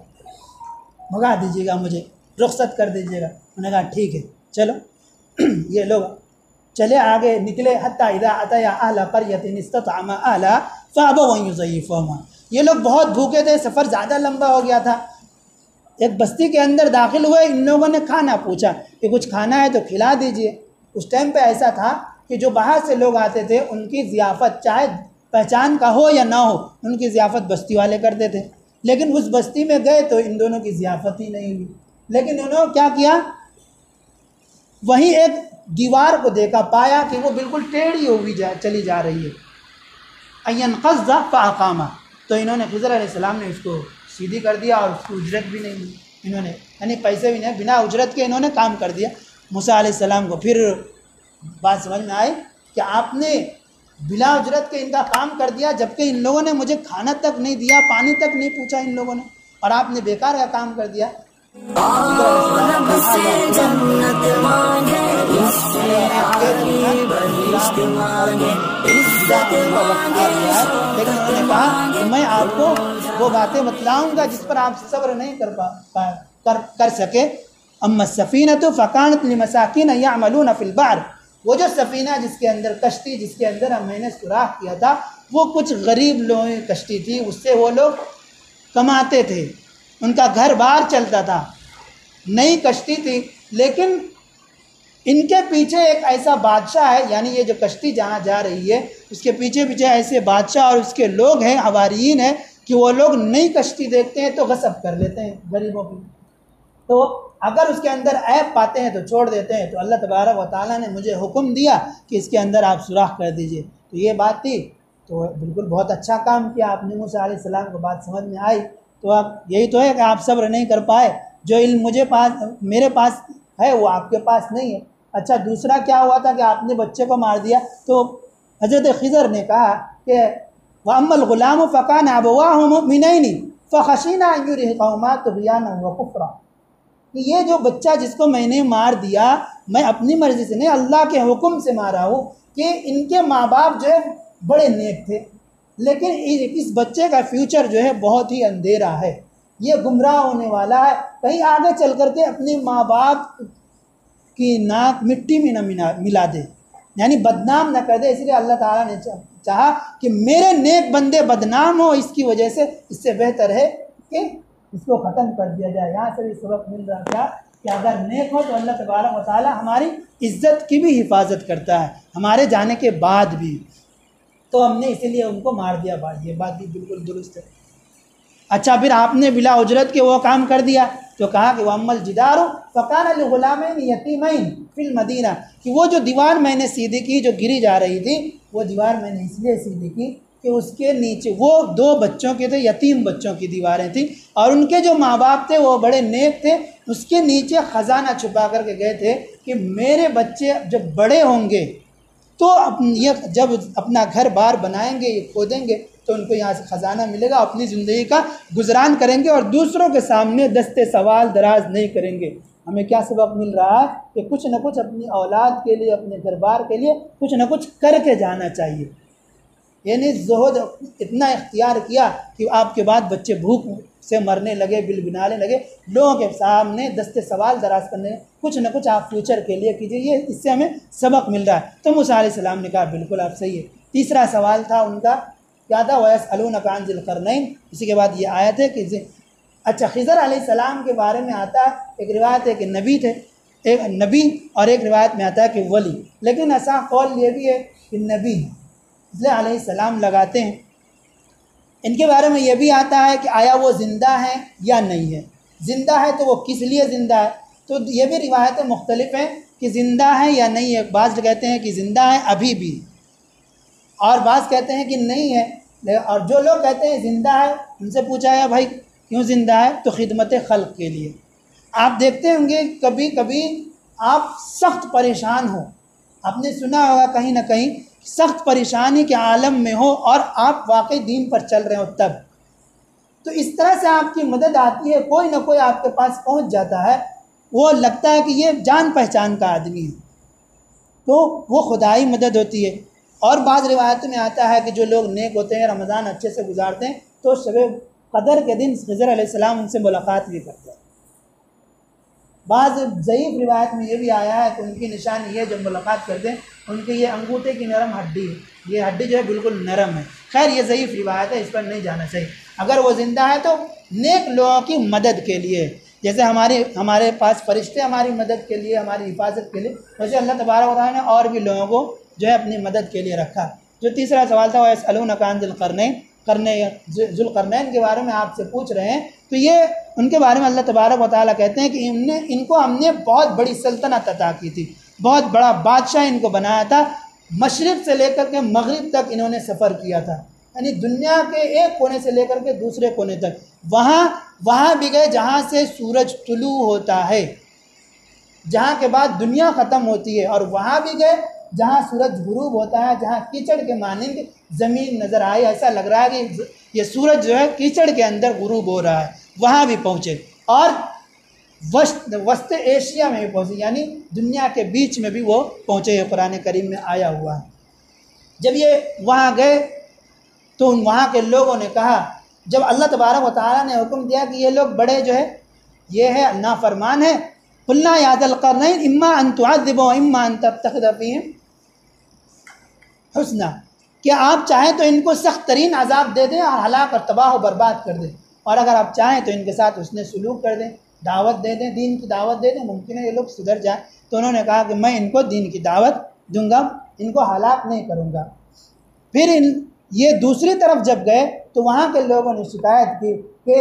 भगा दीजिएगा, मुझे रुख़्सत कर दीजिएगा। उन्होंने कहा ठीक है चलो। ये लोग चले आगे निकले, हत्ता इज़ा अतया अहला क़रयतिन इस्ततअमा अहलहा फ़अबव अन युज़य्यिफ़ुहुमा, ये लोग बहुत भूखे थे, सफ़र ज़्यादा लंबा हो गया था। एक बस्ती के अंदर दाखिल हुए, इन लोगों ने खाना पूछा कि कुछ खाना है तो खिला दीजिए। उस टाइम पे ऐसा था कि जो बाहर से लोग आते थे उनकी ज़ियाफ़त, चाहे पहचान का हो या ना हो, उनकी ज़ियाफ़त बस्ती वाले करते थे। लेकिन उस बस्ती में गए तो इन दोनों की ज़ियाफ़त ही नहीं हुई। लेकिन उन्होंने क्या किया, वहीं एक दीवार को देखा, पाया कि वो बिल्कुल टेढ़ी हुई चली जा रही है। अयनक़ज़्ज़ा फ़अक़ामा, तो इन्होंने खिज़र अलैहिस्सलाम ने उसको सीधी कर दिया और उसकी उजरत भी नहीं दी इन्होंने, यानी पैसे भी नहीं, बिना उजरत के इन्होंने काम कर दिया मूसा अलैहिस्सलाम को। फिर बात समझ में आई कि आपने बिना उजरत के इनका काम कर दिया, जबकि इन लोगों ने मुझे खाना तक नहीं दिया, पानी तक नहीं पूछा इन लोगों ने, और आपने बेकार का काम कर दिया। रब से जन्नत मांगे, इससे आली बहिश्त मांगे, इज्जत मांगे, लेकिन उन्होंने कहा कि मैं आपको वो बातें बतलाऊंगा जिस पर आप सब्र नहीं कर सके, अम्मा सफ़ीनतु फ़कानत लिमसाकिन यअमलून फ़िल बहर, वो जो सफ़ीना जिसके अंदर कश्ती जिसके अंदर मैंने सुराख किया था वो कुछ गरीब लोगों की कश्ती थी, उससे वो लोग कमाते थे, उनका घर बार चलता था, नई कश्ती थी। लेकिन इनके पीछे एक ऐसा बादशाह है, यानी ये जो कश्ती जहाँ जा रही है उसके पीछे पीछे ऐसे बादशाह और उसके लोग हैं, हवारियीन हैं, कि वो लोग नई कश्ती देखते हैं तो गसब कर लेते हैं गरीबों की, तो अगर उसके अंदर ऐब पाते हैं तो छोड़ देते हैं। तो अल्लाह तबारक व तआला ने मुझे हुक्म दिया कि इसके अंदर आप सुराख कर दीजिए। तो ये बात थी, तो बिल्कुल बहुत अच्छा काम किया आपने, मूसा अलैहि सलाम को बात समझ में आई। तो आप यही तो है कि आप सब्र नहीं कर पाए, जो इल्म मेरे पास है वो आपके पास नहीं है। अच्छा, दूसरा क्या हुआ था कि आपने बच्चे को मार दिया, तो हज़रत खिज़र ने कहा कि वअम्मल गुलाम फ़कान अबवाहु मुमिनैनि फ़ख़शिना अन युरहिक़हुमा तुग़याना व कुफ़्रा, कि ये जो बच्चा जिसको मैंने मार दिया, मैं अपनी मर्ज़ी से नहीं, अल्लाह के हुक्म से मारा हूँ, कि इनके माँ बाप जो है बड़े नेक थे, लेकिन इस बच्चे का फ्यूचर जो है बहुत ही अंधेरा है, ये गुमराह होने वाला है, कहीं आगे चल करके अपने माँ बाप की नाक मिट्टी में न मिला दे, यानी बदनाम न कर दे। इसलिए अल्लाह ताला ने चाहा कि मेरे नेक बंदे बदनाम हो, इसकी वजह से इससे बेहतर है कि इसको ख़त्म कर दिया जाए। यहाँ से भी सबक मिल रहा था कि अगर नेक हो तो अल्लाह तबारक व तआला हमारी इज़्ज़त की भी हिफाजत करता है, हमारे जाने के बाद भी। तो हमने इसीलिए उनको मार दिया भाई, ये बात भी बिल्कुल दुरुस्त है। अच्छा, फिर आपने बिला उजरत के वो काम कर दिया, तो कहा कि वअम्मल जिदारु फ़कान लिग़ुलामैनि यतीमैन फ़िल मदीना, कि वो जो दीवार मैंने सीधी की जो गिरी जा रही थी, वो दीवार मैंने इसलिए सीधी की कि उसके नीचे वो 2 बच्चों के थे, यतीम बच्चों की दीवारें थी, और उनके जो माँ बाप थे वो बड़े नेक थे, उसके नीचे ख़जाना छुपा करके गए थे कि मेरे बच्चे जब बड़े होंगे तो ये जब अपना घर बार बनाएंगे, ये खोदेंगे, तो उनको यहाँ से ख़जाना मिलेगा, अपनी ज़िंदगी का गुजरान करेंगे और दूसरों के सामने दस्ते सवाल दराज नहीं करेंगे। हमें क्या सबक मिल रहा है कि कुछ न कुछ अपनी औलाद के लिए, अपने घर बार के लिए कुछ न कुछ करके जाना चाहिए। यानी ज़ुहद इतना इख्तियार किया कि आपके बाद बच्चे भूख से मरने लगे, बिलबिनाने लगे, लोगों के सामने दस्ते सवाल दराज करने, कुछ न कुछ आप फ्यूचर के लिए कीजिए, ये इससे हमें सबक मिल रहा है। तो मूसा अलैहि सलाम ने कहा बिल्कुल आप सही है। तीसरा सवाल था उनका, क्या था, वयसअलूनका अन ज़िल-क़रनैन। इसी के बाद ये आयत है कि अच्छा, खिज़र अलैहि सलाम के बारे में आता है, एक रिवायत है कि नबी थे, एक नबी, और एक रिवायत में आता है कि वली, लेकिन ऐसा कौल ये भी है कि नबी, इसलिए अलैहि सलाम लगाते हैं। इनके बारे में यह भी आता है कि आया वो ज़िंदा है या नहीं है, ज़िंदा है तो वो किस लिए ज़िंदा है, तो ये भी रिवायतें मुख्तलिफ हैं कि ज़िंदा है या नहीं है। बाज़ कहते हैं कि ज़िंदा है अभी भी, और बाज़ कहते हैं कि नहीं है। और जो लोग कहते हैं ज़िंदा है, उनसे पूछा है भाई क्यों ज़िंदा है, तो खिदमत खल्क़ के लिए। आप देखते होंगे कभी कभी आप सख्त परेशान हो, आपने सुना होगा कहीं ना कहीं सख्त परेशानी के आलम में हो और आप वाकई दीन पर चल रहे हो, तब तो इस तरह से आपकी मदद आती है, कोई ना कोई आपके पास पहुंच जाता है, वो लगता है कि ये जान पहचान का आदमी है, तो वो खुदाई मदद होती है। और बाज़ रिवायतों में आता है कि जो लोग नेक होते हैं, रमज़ान अच्छे से गुजारते हैं, तो शब क़दर के दिन खिज़र अलैहिस्सलाम उनसे मुलाकात भी करते हैं। बाज़ ज़ईफ़ रिवायत में ये भी आया है कि उनकी निशानी ये जब मुलाकात करते हैं, उनके ये अंगूठे की नरम हड्डी है, ये हड्डी जो है बिल्कुल नरम है। खैर ये ज़ईफ़ रिवायत है, इस पर नहीं जाना चाहिए। अगर वो ज़िंदा है तो नेक लोगों की मदद के लिए, जैसे हमारे पास फरिश्ते हमारी मदद के लिए, हमारी हिफाजत के लिए, वैसे अल्लाह तबारक व तआला ने और भी लोगों को जो है अपनी मदद के लिए रखा। जो तीसरा सवाल था, वयसअलूनका अन ज़िल-क़रनैन के बारे में आपसे पूछ रहे हैं, तो ये उनके बारे में अल्लाह तबारक व तआला कहते हैं कि इनको हमने बहुत बड़ी सल्तनत अता की थी, बहुत बड़ा बादशाह इनको बनाया था, मशरिक़ से लेकर के मगरिब तक इन्होंने सफ़र किया था, यानी दुनिया के एक कोने से लेकर के दूसरे कोने तक। वहाँ भी गए जहाँ से सूरज तुलू होता है, जहाँ के बाद दुनिया ख़त्म होती है, और वहाँ भी गए जहाँ सूरज गुरूब होता है, जहाँ कीचड़ के मानिंद ज़मीन नज़र आई, ऐसा लग रहा है कि ये सूरज जो है कीचड़ के अंदर गुरूब हो रहा है, वहाँ भी पहुँचे। और वस्त एशिया में भी पहुँचे, यानी दुनिया के बीच में भी वो पहुँचे, कुरान करीम में आया हुआ है। जब ये वहाँ गए तो वहाँ के लोगों ने कहा, जब अल्लाह तबारक व तआला ने हुक्म दिया कि ये लोग बड़े जो है ये है नाफरमान है, कुल्ना या ज़ल क़रनैन इम्मा अन तुअज़्ज़िब व इम्मा अन तत्तख़िज़ फ़ीहिम हुस्ना, कि आप चाहें तो इनको सख्त तरीन अजाब दे दें और हलाक और तबाह व बर्बाद कर दें, और अगर आप चाहें तो इनके साथ उसने सलूक कर दें, दावत दे दें, दीन की दावत दे दें, मुमकिन है ये लोग सुधर जाएं। तो उन्होंने कहा कि मैं इनको दीन की दावत दूंगा, इनको हलाक नहीं करूँगा। फिर ये दूसरी तरफ जब गए तो वहाँ के लोगों ने शिकायत की कि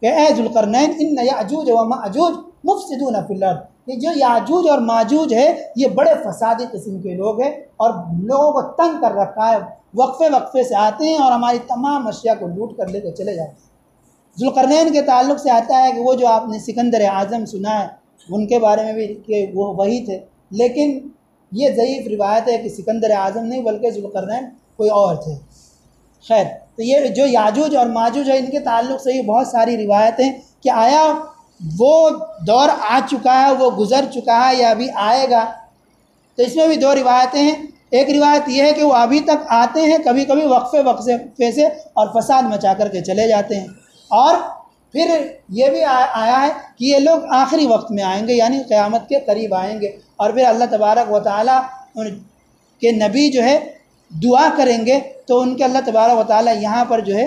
ए ज़ुल्क़रनैन इन्न याजूज व माजूज मुफ़सिदून फ़िल अर्ज़, ये जो याजूज और माजूज है ये बड़े फसादी किस्म के लोग हैं और लोगों को तंग कर रखा है, वक्फे वक्फे से आते हैं और हमारी तमाम अशिया को लूट कर लेकर चले जाते हैं। ज़ुल्क़रनैन के ताल्लुक़ से आता है कि वो जो आपने सिकंदर आज़म सुना है उनके बारे में भी कि वो वही थे, लेकिन ये ज़ईफ़ रिवायत है कि सिकंदर आज़म नहीं बल्कि ज़ुल्क़रनैन कोई और थे। खैर, तो ये जो याजूज और माजूज है इनके ताल्लुक़ से ये बहुत सारी रिवायतें कि आया वो दौर आ चुका है, वो गुज़र चुका है या अभी आएगा। तो इसमें भी दो रिवायतें हैं। एक रिवायत ये है कि वो अभी तक आते हैं, कभी कभी वक्फे वक्फे से और फसाद मचा कर के चले जाते हैं, और फिर ये भी आया है कि ये लोग आखिरी वक्त में आएंगे, यानी क़यामत के करीब आएंगे, और फिर अल्लाह तबारक व तआला के नबी जो है दुआ करेंगे तो उनके अल्लाह तबारक व तआला यहाँ पर जो है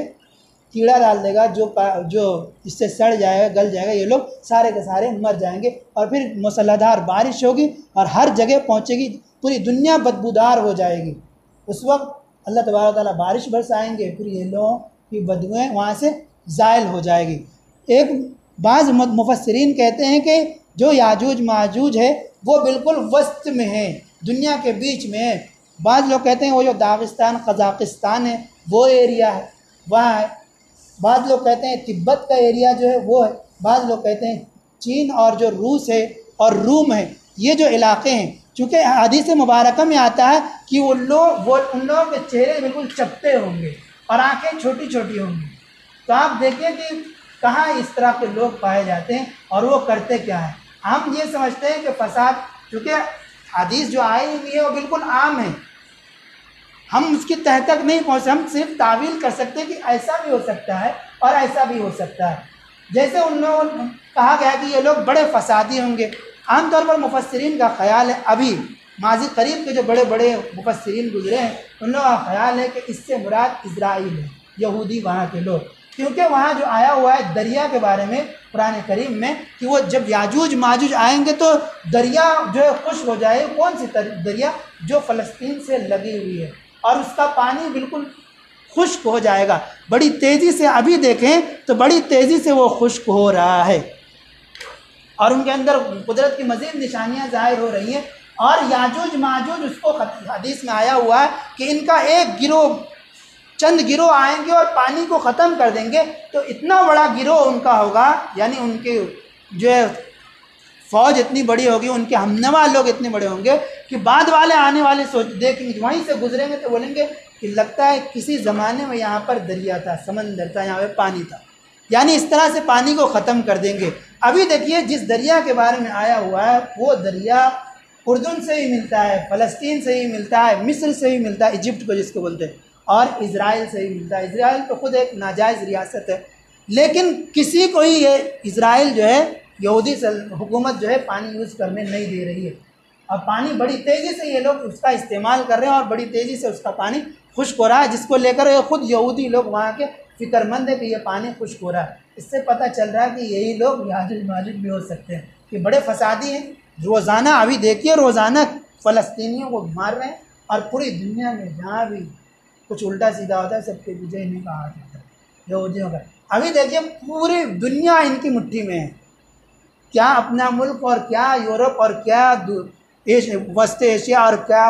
कीड़ा डाल देगा जो इससे सड़ जाएगा, गल जाएगा, ये लोग सारे के सारे मर जाएंगे, और फिर मूसलाधार बारिश होगी और हर जगह पहुँचेगी, पूरी दुनिया बदबूदार हो जाएगी। उस वक्त अल्लाह तबारक व तआला बारिश बरसाएंगे, फिर ये लोगों की बदबुएँ वहाँ से ज़ाइल हो जाएगी। एक बाज़ मुफस्सिरीन कहते हैं कि जो याजूज माजूज है वो बिल्कुल वस्त में है, दुनिया के बीच में है। बाज़ लोग कहते हैं वो जो दागिस्तान कज़ाकिस्तान है वो एरिया है, वहाँ है। बाज़ लोग कहते हैं तिब्बत का एरिया जो है वो है। बाज़ लोग कहते हैं चीन और जो रूस है और रूम है, ये जो इलाक़े हैं, चूँकि हदीस मुबारक में आता है कि उन लोगों के चेहरे बिल्कुल चपटे होंगे और आँखें छोटी छोटी होंगी। तो आप देखिए कि कहाँ इस तरह के लोग पाए जाते हैं और वो करते क्या है। हम ये समझते हैं कि फसाद, चूँकि हदीस जो आई हुई है वो बिल्कुल आम है, हम उसकी तह तक नहीं पहुँचे, हम सिर्फ तावील कर सकते हैं कि ऐसा भी हो सकता है और ऐसा भी हो सकता है। जैसे उन लोगों कहा गया कि ये लोग बड़े फसादी होंगे। आमतौर पर मुफस्सिरीन का ख्याल है, अभी माजी करीब के जो बड़े बड़े मुफस्सिरीन गुजरे हैं उन लोगों का ख्याल है कि इससे मुराद इज़राइल है, यहूदी वहाँ के लोग, क्योंकि वहाँ जो आया हुआ है दरिया के बारे में कुरान करीम में कि वो जब याजूज माजूज आएंगे तो दरिया जो है खुश्क हो जाए। कौन सी दरिया? जो फ़लस्तीन से लगी हुई है, और उसका पानी बिल्कुल खुश्क हो जाएगा बड़ी तेज़ी से। अभी देखें तो बड़ी तेज़ी से वो खुश्क हो रहा है और उनके अंदर कुदरत की मज़ीद निशानियाँ ज़ाहिर हो रही हैं। और याजूज माजूज, उसको हदीस में आया हुआ है कि इनका एक गिरोह, चंद गिरोह आएंगे और पानी को ख़त्म कर देंगे, तो इतना बड़ा गिरोह उनका होगा, यानी उनके जो है फ़ौज इतनी बड़ी होगी, उनके हमनवा लोग इतने बड़े होंगे कि बाद वाले आने वाले सोच देखेंगे, वहीं से गुजरेंगे तो बोलेंगे कि लगता है किसी ज़माने में यहाँ पर दरिया था, समंदर था, यहाँ पर पानी था। यानी इस तरह से पानी को ख़त्म कर देंगे। अभी देखिए जिस दरिया के बारे में आया हुआ है वो दरिया उर्दून से ही मिलता है, फ़लस्तीन से ही मिलता है, मिस्र से ही मिलता है, इजिप्ट को जिसको बोलते हैं, और इज़राइल से ही मिलता है। इज़राइल तो ख़ुद एक नाजायज़ रियासत है, लेकिन किसी को ही ये इज़राइल जो है यहूदी हुकूमत जो है पानी यूज़ करने नहीं दे रही है। और पानी बड़ी तेज़ी से ये लोग उसका इस्तेमाल कर रहे हैं और बड़ी तेज़ी से उसका पानी खुश्क हो रहा है, जिसको लेकर ये ख़ुद यहूदी लोग वहाँ के फ़िक्रमंद है कि ये पानी खुश्क हो रहा है। इससे पता चल रहा है कि यही लोग याजूज माजूज भी हो सकते हैं, कि बड़े फसादी हैं। रोज़ाना अभी देखिए, रोज़ाना फ़लस्तीनियों को मार रहे हैं, और पूरी दुनिया में जहाँ भी कुछ उल्टा सीधा होता है सबके पीछे इन्हीं का हाथ होता है, यहूदियों का। अभी देखिए पूरी दुनिया इनकी मुट्ठी में है, क्या अपना मुल्क और क्या यूरोप और क्या वस्त एशिया और क्या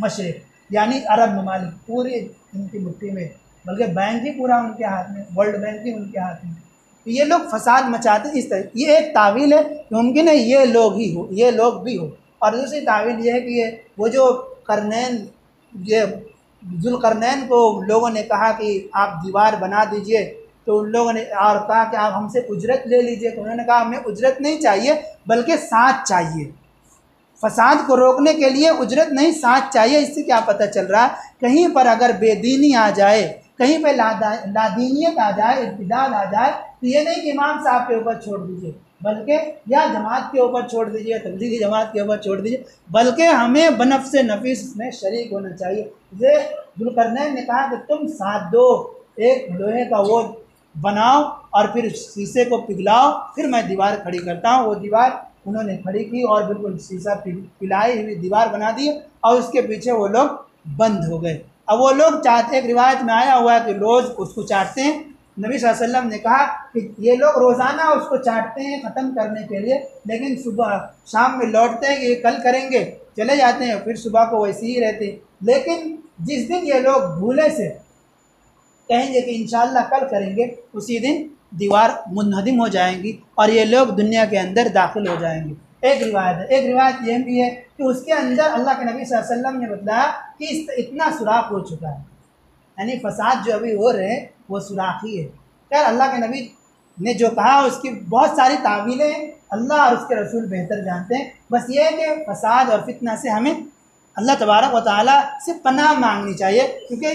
मशरिक़, यानी अरब ममालिक, पूरी इनकी मुट्ठी में, बल्कि बैंक ही पूरा उनके हाथ में, वर्ल्ड बैंक ही उनके हाथ में। तो ये लोग फसाद मचाते हैं इस तरह। ये एक तावील है, मुमकिन है ये लोग ही हो, ये लोग भी हो। और दूसरी तावील ये है कि ये वो जो करनैन, ये ज़ुल्क़रनैन को लोगों ने कहा कि आप दीवार बना दीजिए, तो उन लोगों ने और कहा कि आप हमसे उजरत ले लीजिए, तो उन्होंने कहा हमें उजरत नहीं चाहिए बल्कि साथ चाहिए। फसाद को रोकने के लिए उजरत नहीं, साथ चाहिए। इससे क्या पता चल रहा है, कहीं पर अगर बेदीनी आ जाए, कहीं पर लादीनियत आ जाए, इर्तिदाद आ जाए, तो ये नहीं कि इमाम साहब के ऊपर छोड़ दीजिए, बल्कि या जमात के ऊपर छोड़ दीजिए, तबलीगी जमात के ऊपर छोड़ दीजिए, बल्कि हमें बनफ्स नफीस में शरीक होना चाहिए। ये जुल्करनैन ने कहा कि तुम साथ दो, एक लोहे का वो बनाओ और फिर शीशे को पिघलाओ, फिर मैं दीवार खड़ी करता हूँ। वो दीवार उन्होंने खड़ी की और बिल्कुल शीशा पिलाई हुई दीवार बना दी और उसके पीछे वो लोग बंद हो गए। अब वो लोग चाहते, एक रिवायत में आया हुआ है कि रोज़ उसको चाटते हैं। नबी सल्लल्लाहु अलैहि वसल्लम ने कहा कि ये लोग रोज़ाना उसको चाटते हैं ख़त्म करने के लिए, लेकिन सुबह शाम में लौटते हैं कि ये कल करेंगे, चले जाते हैं, फिर सुबह को वैसे ही रहते हैं। लेकिन जिस दिन ये लोग भूले से कहेंगे कि इंशाअल्लाह कल करेंगे, उसी दिन दीवार मुनहदिम हो जाएंगी और ये लोग दुनिया के अंदर दाखिल हो जाएंगे। एक रिवायत है। एक रिवायत ये भी है कि उसके अंदर अल्लाह के नबी सल्लल्लाहु अलैहि वसल्लम ने बताया कि इतना सुराख हो चुका है, यानी फसाद जो अभी हो रहे हैं वो सुराखी है। खैर अल्लाह के नबी ने जो कहा उसकी बहुत सारी तावीलें अल्लाह और उसके रसूल बेहतर जानते हैं। बस ये है कि फसाद और फितना से हमें अल्लाह तबारक व तआला से पनाह मांगनी चाहिए, क्योंकि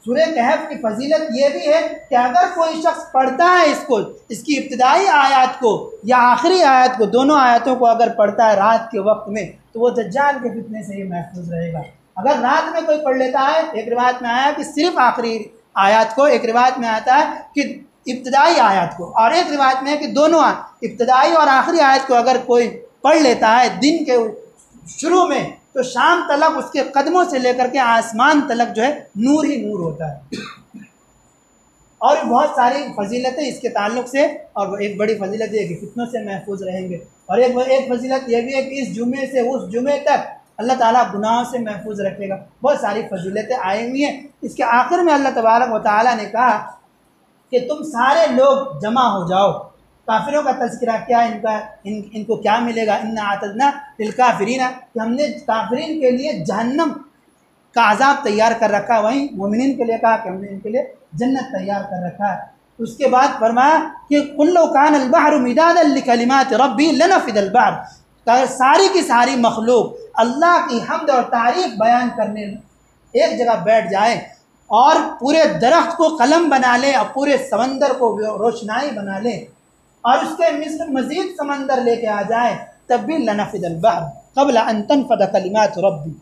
सूरह कहफ की फजीलत ये भी है कि अगर कोई शख्स पढ़ता है इसकी इब्तिदाई आयत को या आखिरी आयत को, दोनों आयतों को अगर पढ़ता है रात के वक्त में, तो वो दज्जाल के फितने से ही महफूज रहेगा। अगर रात में कोई पढ़ लेता है, एक रिवायत में आया कि सिर्फ आखिरी आयत को, एक रिवायत में आता है कि इब्तिदाई आयत को, और एक रिवायत में है कि दोनों इब्तिदाई और आखिरी आयत को अगर कोई पढ़ लेता है दिन के शुरू में, तो शाम तलक उसके कदमों से लेकर के आसमान तलक जो है नूर ही नूर होता है। और बहुत सारी फजीलतें इसके ताल्लुक से, और एक बड़ी फजीलत है कि फितनों से महफूज रहेंगे, और एक फजीलत यह भी है कि इस जुमे से उस जुमे तक अल्लाह ताला गुनाहों से महफूज रखेगा। बहुत सारी फजीलतें आई हुई हैं। इसके आखिर में अल्लाह तबारक व तआला ने कहा कि तुम सारे लोग जमा हो जाओ। काफिरों का तज़किरा क्या, इनको क्या मिलेगा, इन्ना आतदना लिल काफिरीना, कि हमने काफिरीन के लिए जहन्नम का अज़ाब तैयार कर रखा है। वहीं मोमिनीन के लिए कहा कि हमने इनके लिए जन्नत तैयार कर रखा है। उसके बाद फरमाया कि कुल्लु कान अल बहरु मिदादन लिकलिमाति रब्बी लनफिदल बहर, सारी की सारी मखलूक अल्लाह की हम्द और तारीफ़ बयान करने एक जगह बैठ जाए और पूरे दरख्त को कलम बना लें और पूरे समंदर को रोशनाई बना लें और उसके मिस्र मज़ीद समंदर लेके आ जाए, तब भी लनफिदल बहर क़ब्ल अन तनफ़द कलिमात रब्बी,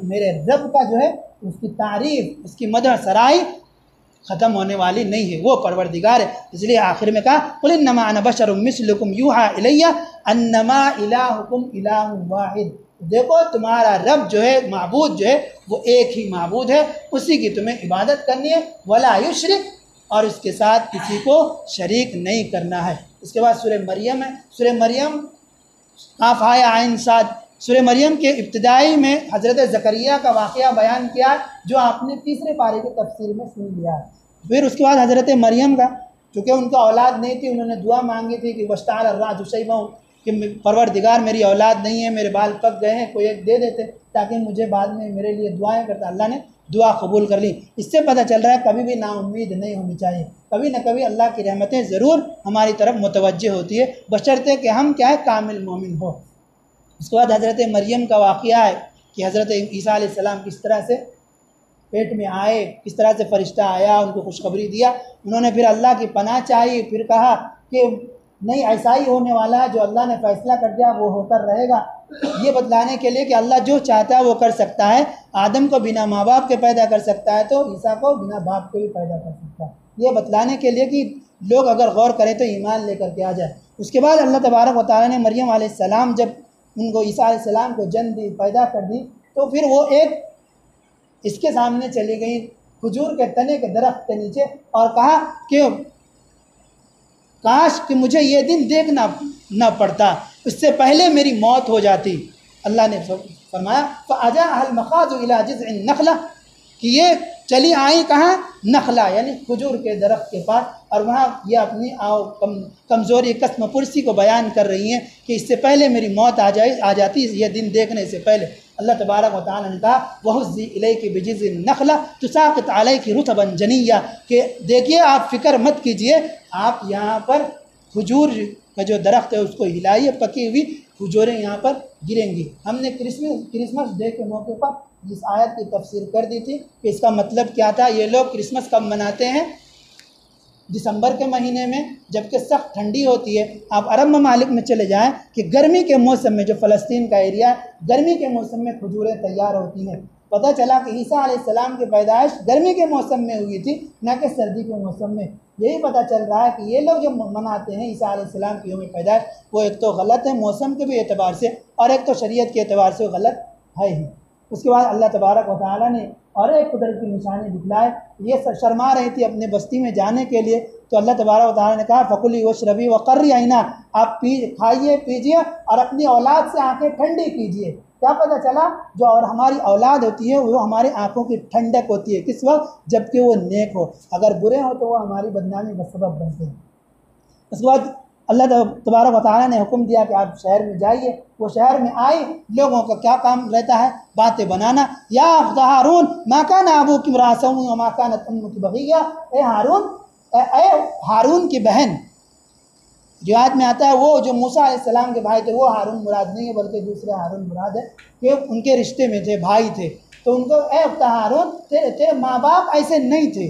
मेरे रब का जो है उसकी तारीफ़, उसकी मदह सराय ख़त्म होने वाली नहीं है, वो परवरदिगार है। इसलिए आखिर में कहा कुल इन्नमा अना बशरुम मिस्लुकुम यूहा इलैया अन्नमा इलाहुकुम इलाहुन वाहिद, देखो तुम्हारा रब जो है, माबूद जो है वो एक ही माबूद है, उसी की तुम्हें इबादत करनी है, वला युशरिक, और उसके साथ किसी को शरीक नहीं करना है। इसके बाद सूरह मरियम है। सूरह मरियम काफ आया आइन साद, सूरह मरियम के इब्तिदाई में हज़रत ज़करिया का वाक़या बयान किया जो आपने तीसरे पारे के तफसीर में सुन लिया। फिर उसके बाद हज़रत मरियम का, चूँकि उनका औलाद नहीं थी, उन्होंने दुआ मांगी थी कि वस्ताल अर्राज हुसैबा, कि परवरदिगार मेरी औलाद नहीं है, मेरे बाल पक गए हैं, कोई एक दे देते ताकि मुझे बाद में मेरे लिए दुआएं करता। अल्लाह ने दुआ कबूल कर ली। इससे पता चल रहा है कभी भी नाउम्मीद नहीं होनी चाहिए, कभी न कभी अल्लाह की रहमतें ज़रूर हमारी तरफ मुतवज्जे होती है, बशर्ते कि हम क्या है, कामिल मोमिन हो। उसके बाद हज़रत मरियम का वाक़या है कि हज़रत ईसा अलैहिस्सलाम किस तरह से पेट में आए, किस तरह से फ़रिश्ता आया, उनको खुशखबरी दिया, उन्होंने फिर अल्लाह की पनाह चाहिए, फिर कहा कि नहीं, ऐसा ही होने वाला है, जो अल्लाह ने फ़ैसला कर दिया वो होकर रहेगा। ये बतलाने के लिए कि अल्लाह जो चाहता है वो कर सकता है। आदम को बिना माँ बाप के पैदा कर सकता है तो ईसा को बिना बाप के भी पैदा कर सकता है। ये बतलाने के लिए कि लोग अगर गौर करें तो ईमान लेकर के आ जाए। उसके बाद अल्लाह तबारक व तआला ने मरियम अलैहिस्सलाम जब उनको ईसा अलैहिस्सलाम को जन्म दी, पैदा कर दी, तो फिर वो एक इसके सामने चली गई खजूर के तने के दरख्त के नीचे और कहा कि काश कि मुझे ये दिन देखना न पड़ता, उससे पहले मेरी मौत हो जाती। अल्लाह ने फरमाया फ़अजा अहल मखाज़ु इला जिज़इन नखला, कि ये चली आई कहाँ, नखला यानी खजूर के दरख्त के पास, और वहाँ ये अपनी कमज़ोरी कसम पुरसी को बयान कर रही हैं कि इससे पहले मेरी मौत आ जाती, ये दिन देखने से पहले। अल्लाह तबारक व तआला ने कहा वहुज़्ज़ी इलैकी बिजिज़्इन नखला तुसाक़ित अलैकी रुतबन जनिय्या, कि देखिए आप फ़िक्र मत कीजिए, आप यहाँ पर खजूर का जो दरख्त है उसको हिलाइए, पकी हुई खजूरें यहाँ पर गिरेंगी। हमने क्रिसमस डे के मौके पर जिस आयत की तफसीर कर दी थी कि इसका मतलब क्या था। ये लोग क्रिसमस कब मनाते हैं, दिसंबर के महीने में जबकि सख्त ठंडी होती है। आप अरब ममालिक में चले जाएं कि गर्मी के मौसम में, जो फ़लस्तीन का एरिया है, गर्मी के मौसम में खजूरें तैयार होती हैं। पता चला कि ईसा अलैहिस्सलाम की पैदाइश गर्मी के मौसम में हुई थी, न कि सर्दी के मौसम में। यही पता चल रहा है कि ये लोग जो मनाते हैं ईसा अलैहिस्सलाम की यौम पैदाइश, वो एक तो गलत है मौसम के भी एतबार से, और एक तो शरीयत के एतबार से गलत है ही। उसके बाद अल्लाह तबारक व तआला ने और एक कुदरत की निशानी दिखलाए। ये शर्मा रही थी अपने बस्ती में जाने के लिए, तो अल्लाह तबारक व तआला ने कहा फ़कुली वशरबी वक़र्री आइना, आप खाइए पीजिए और अपनी औलाद से आंखें ठंडी कीजिए। क्या पता चला, जो और हमारी औलाद होती है वो हमारी आंखों की ठंडक होती है। किस वक्त? जबकि वो नेक हो। अगर बुरे हो तो वो हमारी बदनामी का सबब बनते हैं। उसके बाद अल्लाह तबारक व तआला ने हुक्म दिया कि आप शहर में जाइए। वो शहर में आए, लोगों का क्या काम रहता है? बातें बनाना। या हारून मा कान अबूकी इम्राअ सौइन व मा कानत उम्मुकी बग़िया, ए हारून की बहन, जो आयत में आता है वो जो मूसा अलैहिस्सलाम के भाई थे, वो हारून मुराद नहीं है, बल्कि दूसरे हारून मुराद है कि उनके रिश्ते में थे, भाई थे। तो उनको ए हारून, तेरे माँ बाप ऐसे नहीं थे,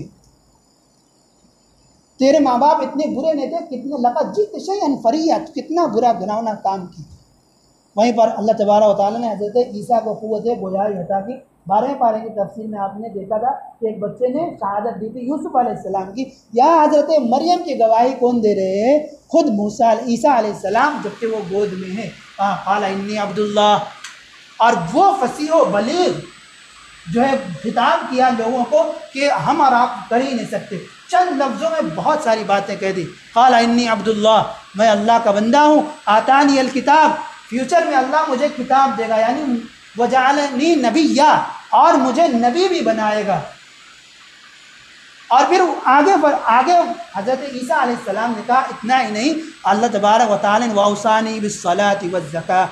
तेरे माँ बाप इतने बुरे नहीं थे, कितने लक़द जित शैअन फ़रिया, कितना बुरा घिनौना काम की। वहीं पर अल्लाह तबारक व तआला ने हज़रत ईसा को क़ुव्वत गोयाई अता की। 12वें पारे की तफसीर में आपने देखा था कि एक बच्चे ने शहादत दी थी यूसुफ अलैहिस्सलाम की। या हज़रत मरियम की गवाही कौन दे रहे हैं? खुद मूसा ईसा अलैहिस्सलाम, जबकि वो गोद में है। क़ाला इन्नी अब्दुल्लाह, और वो फसीह व बलीग जो है खिताब किया लोगों को कि हम और आप कर ही नहीं सकते। चंद लफ्ज़ों में बहुत सारी बातें कह दी। क़ाला इन्नी अब्दुल्लाह, मैं अल्लाह का बंदा हूँ। आतानी अल किताब, फ्यूचर में अल्लाह मुझे किताब देगा, यानी वजअलनी नबिय्या, और मुझे नबी भी बनाएगा। और फिर आगे हज़रत ईसा अलैहिस्सलाम ने कहा इतना ही नहीं, अल्लाह तबारक व तआला ने वौसानी बिस्सलाति वज़्ज़कात,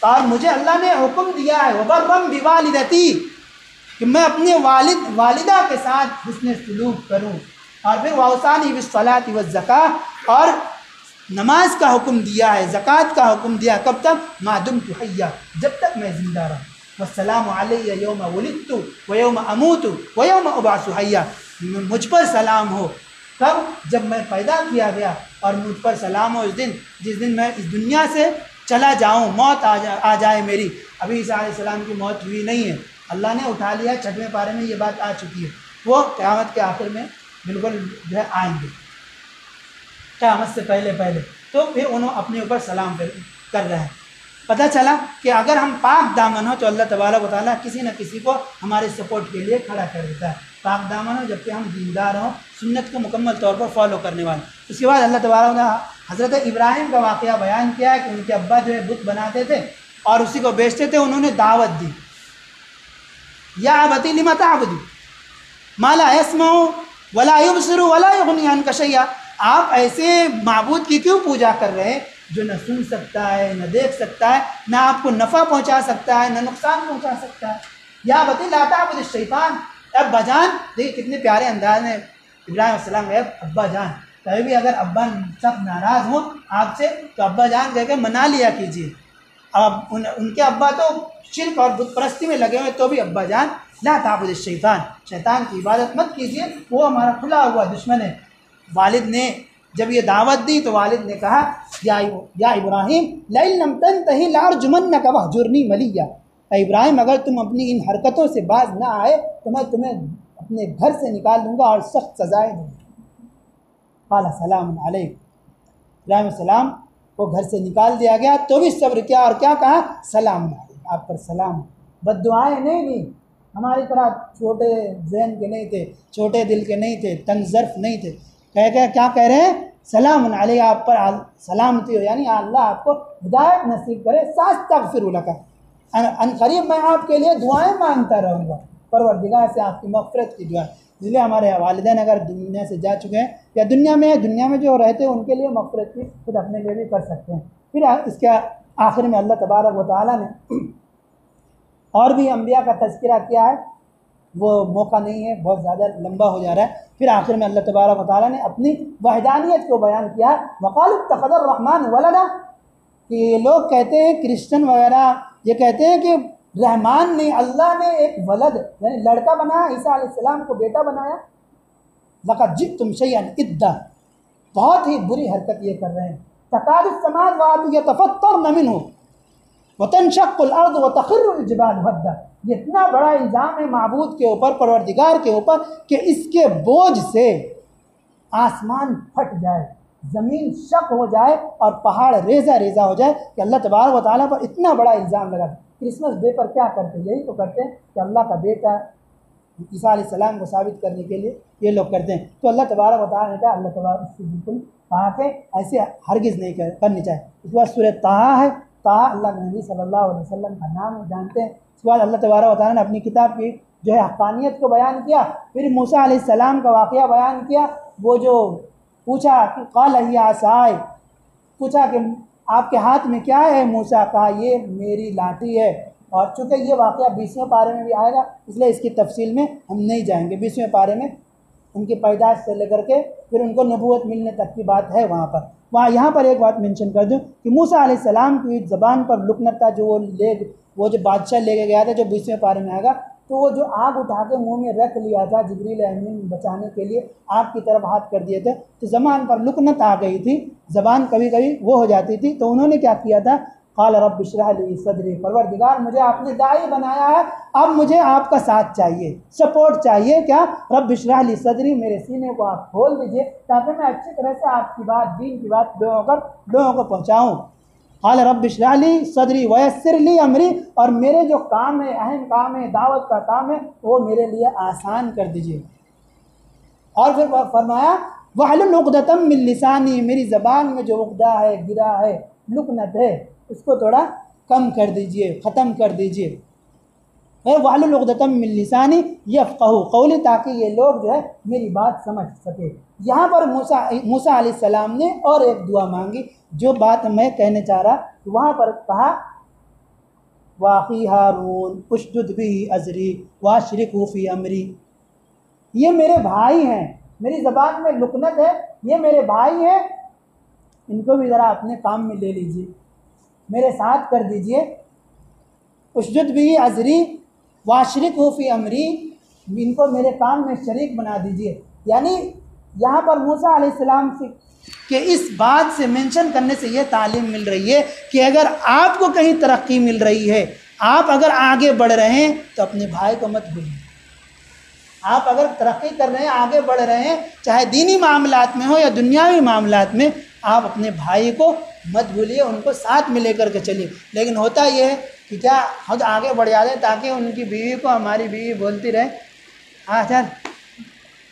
और मुझे अल्लाह ने हुक्म दिया है वबर्रम बिवालिदती, कि मैं अपने वालिदा के साथ हुस्न सलूक करूँ। और फिर वौसानी बिस्सलाति वज़्ज़कात, और नमाज का हुक्म दिया है, ज़कात का हुक्म दिया। कब तक? मादुमतु हय्या, जब तक मैं ज़िंदा रहूँ। वस्सलामु अलैया यौम वुलिदतु व यौम अमूतु व यौम उबअसु हय्या, मुझ पर सलाम हो। कब? जब मैं पैदा किया गया, और मुझ पर सलाम हो जिस दिन मैं इस दुनिया से चला जाऊँ, मौत आ जाए मेरी। अभी ईसा अलैहिस्सलाम की मौत हुई नहीं है, अल्लाह ने उठा लिया। 6वें पारे में ये बात आ चुकी है। वो क़यामत के आखिर में बिल्कुल जो है आएंगे, क़यामत से पहले। तो फिर उन्होंने अपने ऊपर सलाम कर रहे हैं। पता चला कि अगर हम पाक दामन हो तो अल्लाह तबारक व तआला किसी न किसी को हमारे सपोर्ट के लिए खड़ा कर देता है। पाक दामन हो जबकि हम दीनदार हों, सुन्नत को मुकम्मल तौर पर फॉलो करने वाले। उसके बाद अल्लाह तबारक ने हज़रत इब्राहिम का वाक़या बयान किया है कि उनके अब्बा जो है बुत बनाते थे और उसी को बेचते थे। उन्होंने दावत दी, या अबती लिमा ताबुदू मा ला यस्मउ वला युबसिरु वला युग़नी अन्का शैया, आप ऐसे माबूद की क्यों पूजा कर रहे हैं जो न सुन सकता है, न देख सकता है, न आपको नफ़ा पहुंचा सकता है, न नुकसान पहुंचा सकता है। या बती ला ताबुद शैतान, अब्बा जान। देखिए कितने प्यारे अंदाज में इब्राहिम अलैहिस्सलाम है, अब्बा जान। कभी भी अगर अब्बा सब नाराज़ हो आपसे तो अब्बा जान कह के मना लिया कीजिए। अब उनके अब्बा तो शिर्क और बुत परस्ती में लगे हुए, तो भी अब्बा जान, ला ताबुद शैतान, शैतान की इबादत मत कीजिए, वो हमारा खुला हुआ दुश्मन है। वालिद ने जब ये दावत दी तो वालिद ने कहा या इब्राहिम लइन लम तंतही लारजुमन्नका वहजुरनी मलिया, इब्राहिम अगर तुम अपनी इन हरकतों से बाज ना आए तो मैं तुम्हें अपने घर से निकाल दूंगा और सख्त सजाएँ दूँगा। क़ाला सलाम अलैक, इब्राहिम सलाम को घर से निकाल दिया गया तो भी सब्र किया और क्या कहा? सलाम अलैक, आप पर सलाम। बद्दुआएँ नहीं दी, हमारी तरह छोटे ज़हन के नहीं थे, छोटे दिल के नहीं थे, तंज़र्फ नहीं थे। क्या कह रहे हैं? सलाम अलैका, आप पर सलामती हो, यानी अल्लाह आपको हिदायत नसीब करे। सास्तग़फिरु लका, अनक़रीब मैं आपके लिए दुआएं मांगता रहूँगा, परवरदिगार से आपकी मग़फ़िरत की दुआ। इसलिए हमारे वालिदैन अगर दुनिया से जा चुके हैं या दुनिया में जो रहते हैं उनके लिए मग़फ़िरत की खुद अपने लिए भी कर सकते हैं। फिर इसके आखिर में अल्लाह तबारक व तआला ने और भी अम्बिया का तज़किरा किया है, वो मौका नहीं है, बहुत ज़्यादा लंबा हो जा रहा है। फिर आखिर में अल्लाह तबारक व तआला ने अपनी वहदानियत को बयान किया। वक़ालू इत्तख़ज़र रहमान वलदा, कि लोग कहते हैं, क्रिश्चन वगैरह ये कहते हैं कि रहमान ने, अल्लाह ने एक वलद यानी लड़का बनाया, ईसा अलैहिस्सलाम को बेटा बनाया। लक़द जिअ्तुम शैअन इद्दा, बहुत ही बुरी हरकत ये कर रहे हैं। तकादु समावातु यतफ़त्तरन मिन्हु व तनशक्कुल अर्दु व तख़िर्रुल जिबालु हद्दा। ये इतना बड़ा इल्ज़ाम है माबूद के ऊपर, परवरदिगार के ऊपर, कि इसके बोझ से आसमान फट जाए, ज़मीन शक हो जाए और पहाड़ रेज़ा रेज़ा हो जाए कि अल्लाह तबारक व तआला पर इतना बड़ा इल्ज़ाम लगा। क्रिसमस डे पर क्या करते हैं? यही तो करते हैं कि अल्लाह का बेटा ईसा अलैहिस्सलाम को साबित करने के लिए ये लोग करते हैं। तो अल्लाह तबारक व तआला ने कहा, अल्लाह तबारक इससे बिल्कुल कहा कि ऐसे हरगिज़ नहीं करनी चाहिए। इसके बाद सूरह ताहा है। ताहा अल्लाह के नबी सल्लल्लाहु अलैहि वसल्लम का नाम जानते हैं। इसके बाद अल्लाह तबारक व तआला ने अपनी किताब की जो है हक़ानियत को बयान किया। फिर मूसा अलैहिस्सलाम का वाक़या बयान किया। वो जो पूछा कि क़ाल हिया असाय, पूछा कि आपके हाथ में क्या है मूसा? कहा ये मेरी लाठी है। और चूँकि ये वाक़या 20वें पारे में भी आएगा, इसलिए इसकी तफसील में हम नहीं जाएंगे। 20वें पारे में उनकी पैदाइश से लेकर के फिर उनको नबूवत मिलने तक की बात है वहाँ पर। यहाँ पर एक बात मेंशन कर दूँ कि मूसा अलैहिस्सलाम की ज़बान पर लुकनत था, जो वो जो बादशाह लेके गया था, जो 20वें पारे में आएगा, तो वो जो आग उठा के मुँह में रख लिया था जिब्रील अमीन बचाने के लिए, आग की तरफ हाथ कर दिए थे, तो ज़बान पर लुकनत आ गई थी, ज़बान कभी कभी वो हो जाती थी। तो उन्होंने क्या किया था? क़ाल रब्बि इश्रह ली सदरी, परवरदिगार मुझे आपने दाई बनाया है, अब मुझे आपका साथ चाहिए, सपोर्ट चाहिए। क्या? रब्बि इश्रह ली सदरी, मेरे सीने को आप खोल दीजिए ताकि मैं अच्छी तरह से आपकी बात, दीन की बात लोगों को पहुँचाऊँ। क़ाल रब्बि इश्रह ली सदरी वयस्सिर ली अमरी, और मेरे जो काम है, अहम काम है, दावत का काम है, वो मेरे लिए आसान कर दीजिए। और फिर फरमाया वहलुल उक़दतम मिन लिसानी, मेरी ज़बान में जो उक़दा है, गिरा है, लुकनत है, उसको थोड़ा कम कर दीजिए, ख़त्म कर दीजिए। वहलुल उक़दतम मिन लिसानी यफ़क़हू क़ौली, ताकि ये लोग जो है मेरी बात समझ सके। यहाँ पर मूसा अलैहिस्सलाम ने और एक दुआ मांगी, जो बात मैं कहने चाह रहा, वहाँ पर कहा वाक़ी हारून उशदुद बिही अज़री वाशरिकहू फ़ी अमरी, ये मेरे भाई हैं, मेरी ज़बान में लुकनत है, ये मेरे भाई हैं, इनको भी ज़रा अपने काम में ले लीजिए, मेरे साथ कर दीजिए। उशदुद बिही अज़री वाशरिकहू फ़ी अमरी, इनको मेरे काम में शरीक बना दीजिए। यानी यहाँ पर मूसा अलैहिस्सलाम से कि इस बात से मेंशन करने से ये तालीम मिल रही है कि अगर आपको कहीं तरक्की मिल रही है, आप अगर आगे बढ़ रहे हैं, तो अपने भाई को मत भूलिए। आप अगर तरक्की कर रहे हैं, आगे बढ़ रहे हैं, चाहे दीनी मामलात में हो या दुनियावी मामलात में, आप अपने भाई को मत भूलिए, उनको साथ में लेकर के चलिए। लेकिन होता यह है कि क्या खुद आगे बढ़ जाते हैं ताकि उनकी बीवी को हमारी बीवी बोलती रहे, हाँ चल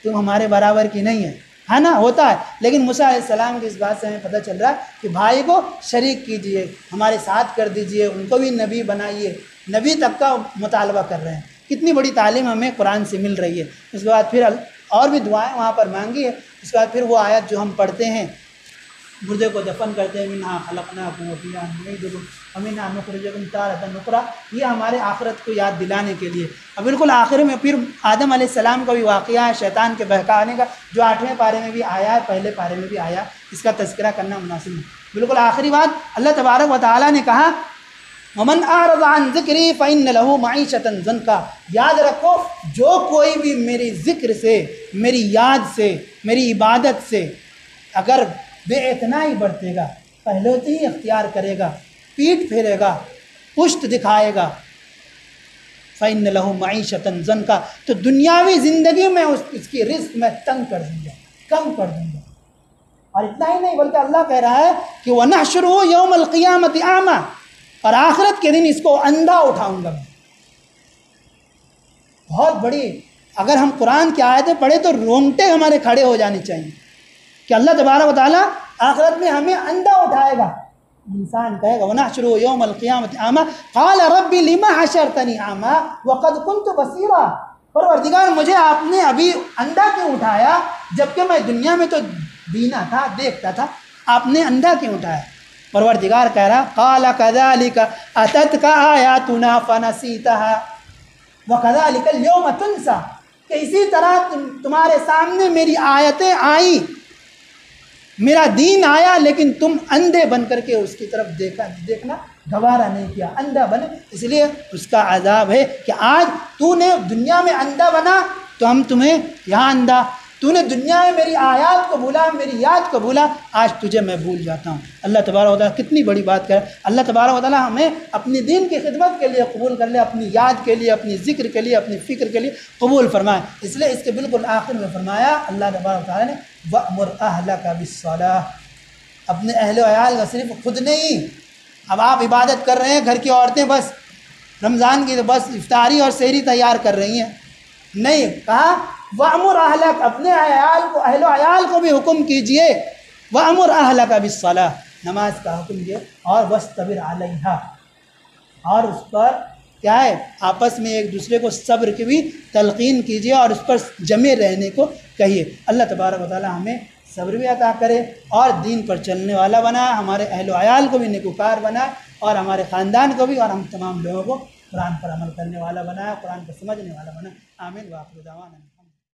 तुम हमारे बराबर की नहीं है ना, होता है। लेकिन मूसा अलैहिस्सलाम की इस बात से हमें पता चल रहा है कि भाई को शरीक कीजिए, हमारे साथ कर दीजिए, उनको भी नबी बनाइए, नबी तक का मुतालबा कर रहे हैं। कितनी बड़ी तालीम हमें कुरान से मिल रही है। उसके बाद फिर और भी दुआएं वहाँ पर मांगी है। उसके बाद फिर वो आयत जो हम पढ़ते हैं, मुर्दे को दफन करते हैं, मिन्हा खलक़नाकुम व फ़ीहा नुईदुकुम व मिन्हा नुख़रिजुकुम तारतन उख़रा, ये हमारे आखिरत को याद दिलाने के लिए। अब बिल्कुल आखिर में फिर आदम अलैहिस्सलाम का भी वाक़या है, शैतान के बहकाने का, जो 8वें पारे में भी आया है, पहले पारे में भी आया, इसका तज़किरा करना मुनासिब है। बिल्कुल आखिरी बात, अल्लाह तबारक व तआला ने कहा वमन अअरज़ अन ज़िक्री फ़इन्न लहू मईशतन ज़न्का, याद रखो जो कोई भी मेरी ज़िक्र से, मेरी याद से, मेरी इबादत से अगर बेइतनाई बरतेगा, पहलोती ही अख्तियार करेगा, पीठ फेरेगा, पुश्त दिखाएगा, फ़इन्न लहू मईशतन ज़न्का, तो दुनियावी ज़िंदगी में इसकी रिस्क मैं तंग कर दूँगा, कम कर दूँगा। और इतना ही नहीं बल्कि अल्लाह कह रहा है कि वनहशुरुहु यौमल क़ियामति आमा, और आखिरत के दिन इसको अंधा उठाऊंगा मैं। बहुत बड़ी, अगर हम कुरान की आयतें पढ़े तो रोंगटे हमारे खड़े हो जाने चाहिए कि अल्लाह तबारक व तआला आखिरत में हमें अंधा उठाएगा। इंसान कहेगा वनहशुरुहु यौमल क़ियामति आमा क़ाल रब्बी लिमा हशरतनी आमा वक़द कुन्तु बसीरा, परवरदिगार मुझे आपने अभी अंधा क्यों उठाया, जबकि मैं दुनिया में तो बीना था, देखता था, आपने अंधा क्यों उठाया। परवरदिगार कह रहा क़ाल कज़ालिका अततका आयातुना फ़नसीतहा व कज़ालिकल यौम तुनसा, कि इसी तरह तुम्हारे सामने मेरी आयतें आई, मेरा दीन आया, लेकिन तुम अंधे बन करके उसकी तरफ देखना गवारा नहीं किया, अंधा बने, इसलिए उसका अज़ाब है कि आज तूने दुनिया में अंधा बना तो हम तुम्हें यहाँ अंधा, तूने दुनिया में मेरी आयत को भूला, मेरी याद को भूला, आज तुझे मैं भूल जाता हूँ। अल्लाह तबारक व तआला कितनी बड़ी बात करे। अल्लाह तबारक व तआला हमें अपनी दीन की खिदमत के लिए कबूल कर ले, अपनी याद के लिए, अपनी ज़िक्र के लिए, अपनी फ़िक्र के लिए कबूल फरमाए। इसलिए इसके बिल्कुल आखिर में फरमाया अल्लाह तबारक व तआला ने वअमुर अहलका बिस्सलाह, अपने अहल अयाल का सिर्फ खुद नहीं। अब आप इबादत कर रहे हैं, घर की औरतें बस रमज़ान की तो बस इफ्तारी और सहरी तैयार कर रही हैं, नहीं, कहा वअमुर अहलक, अपने अयाल को, अहल अयाल को भी हुक्म कीजिए, वअमुर अहलका बिस्सलाह, नमाज का हुक्म दिए, और वस्तबिर अलैहा, और उस पर क्या है आपस में एक दूसरे को सब्र की भी तलकीन कीजिए और उस पर जमे रहने को कहिए। अल्लाह तबारक व तआला हमें सब्र भी अता करे और दीन पर चलने वाला बनाए, हमारे अहल अयाल को भी नेकुकार बनाए और हमारे ख़ानदान को भी और हम तमाम लोगों को कुरान पर अमल करने वाला बनाए, कुरान को समझने वाला बनाए। आमीन व आखिर दावाना।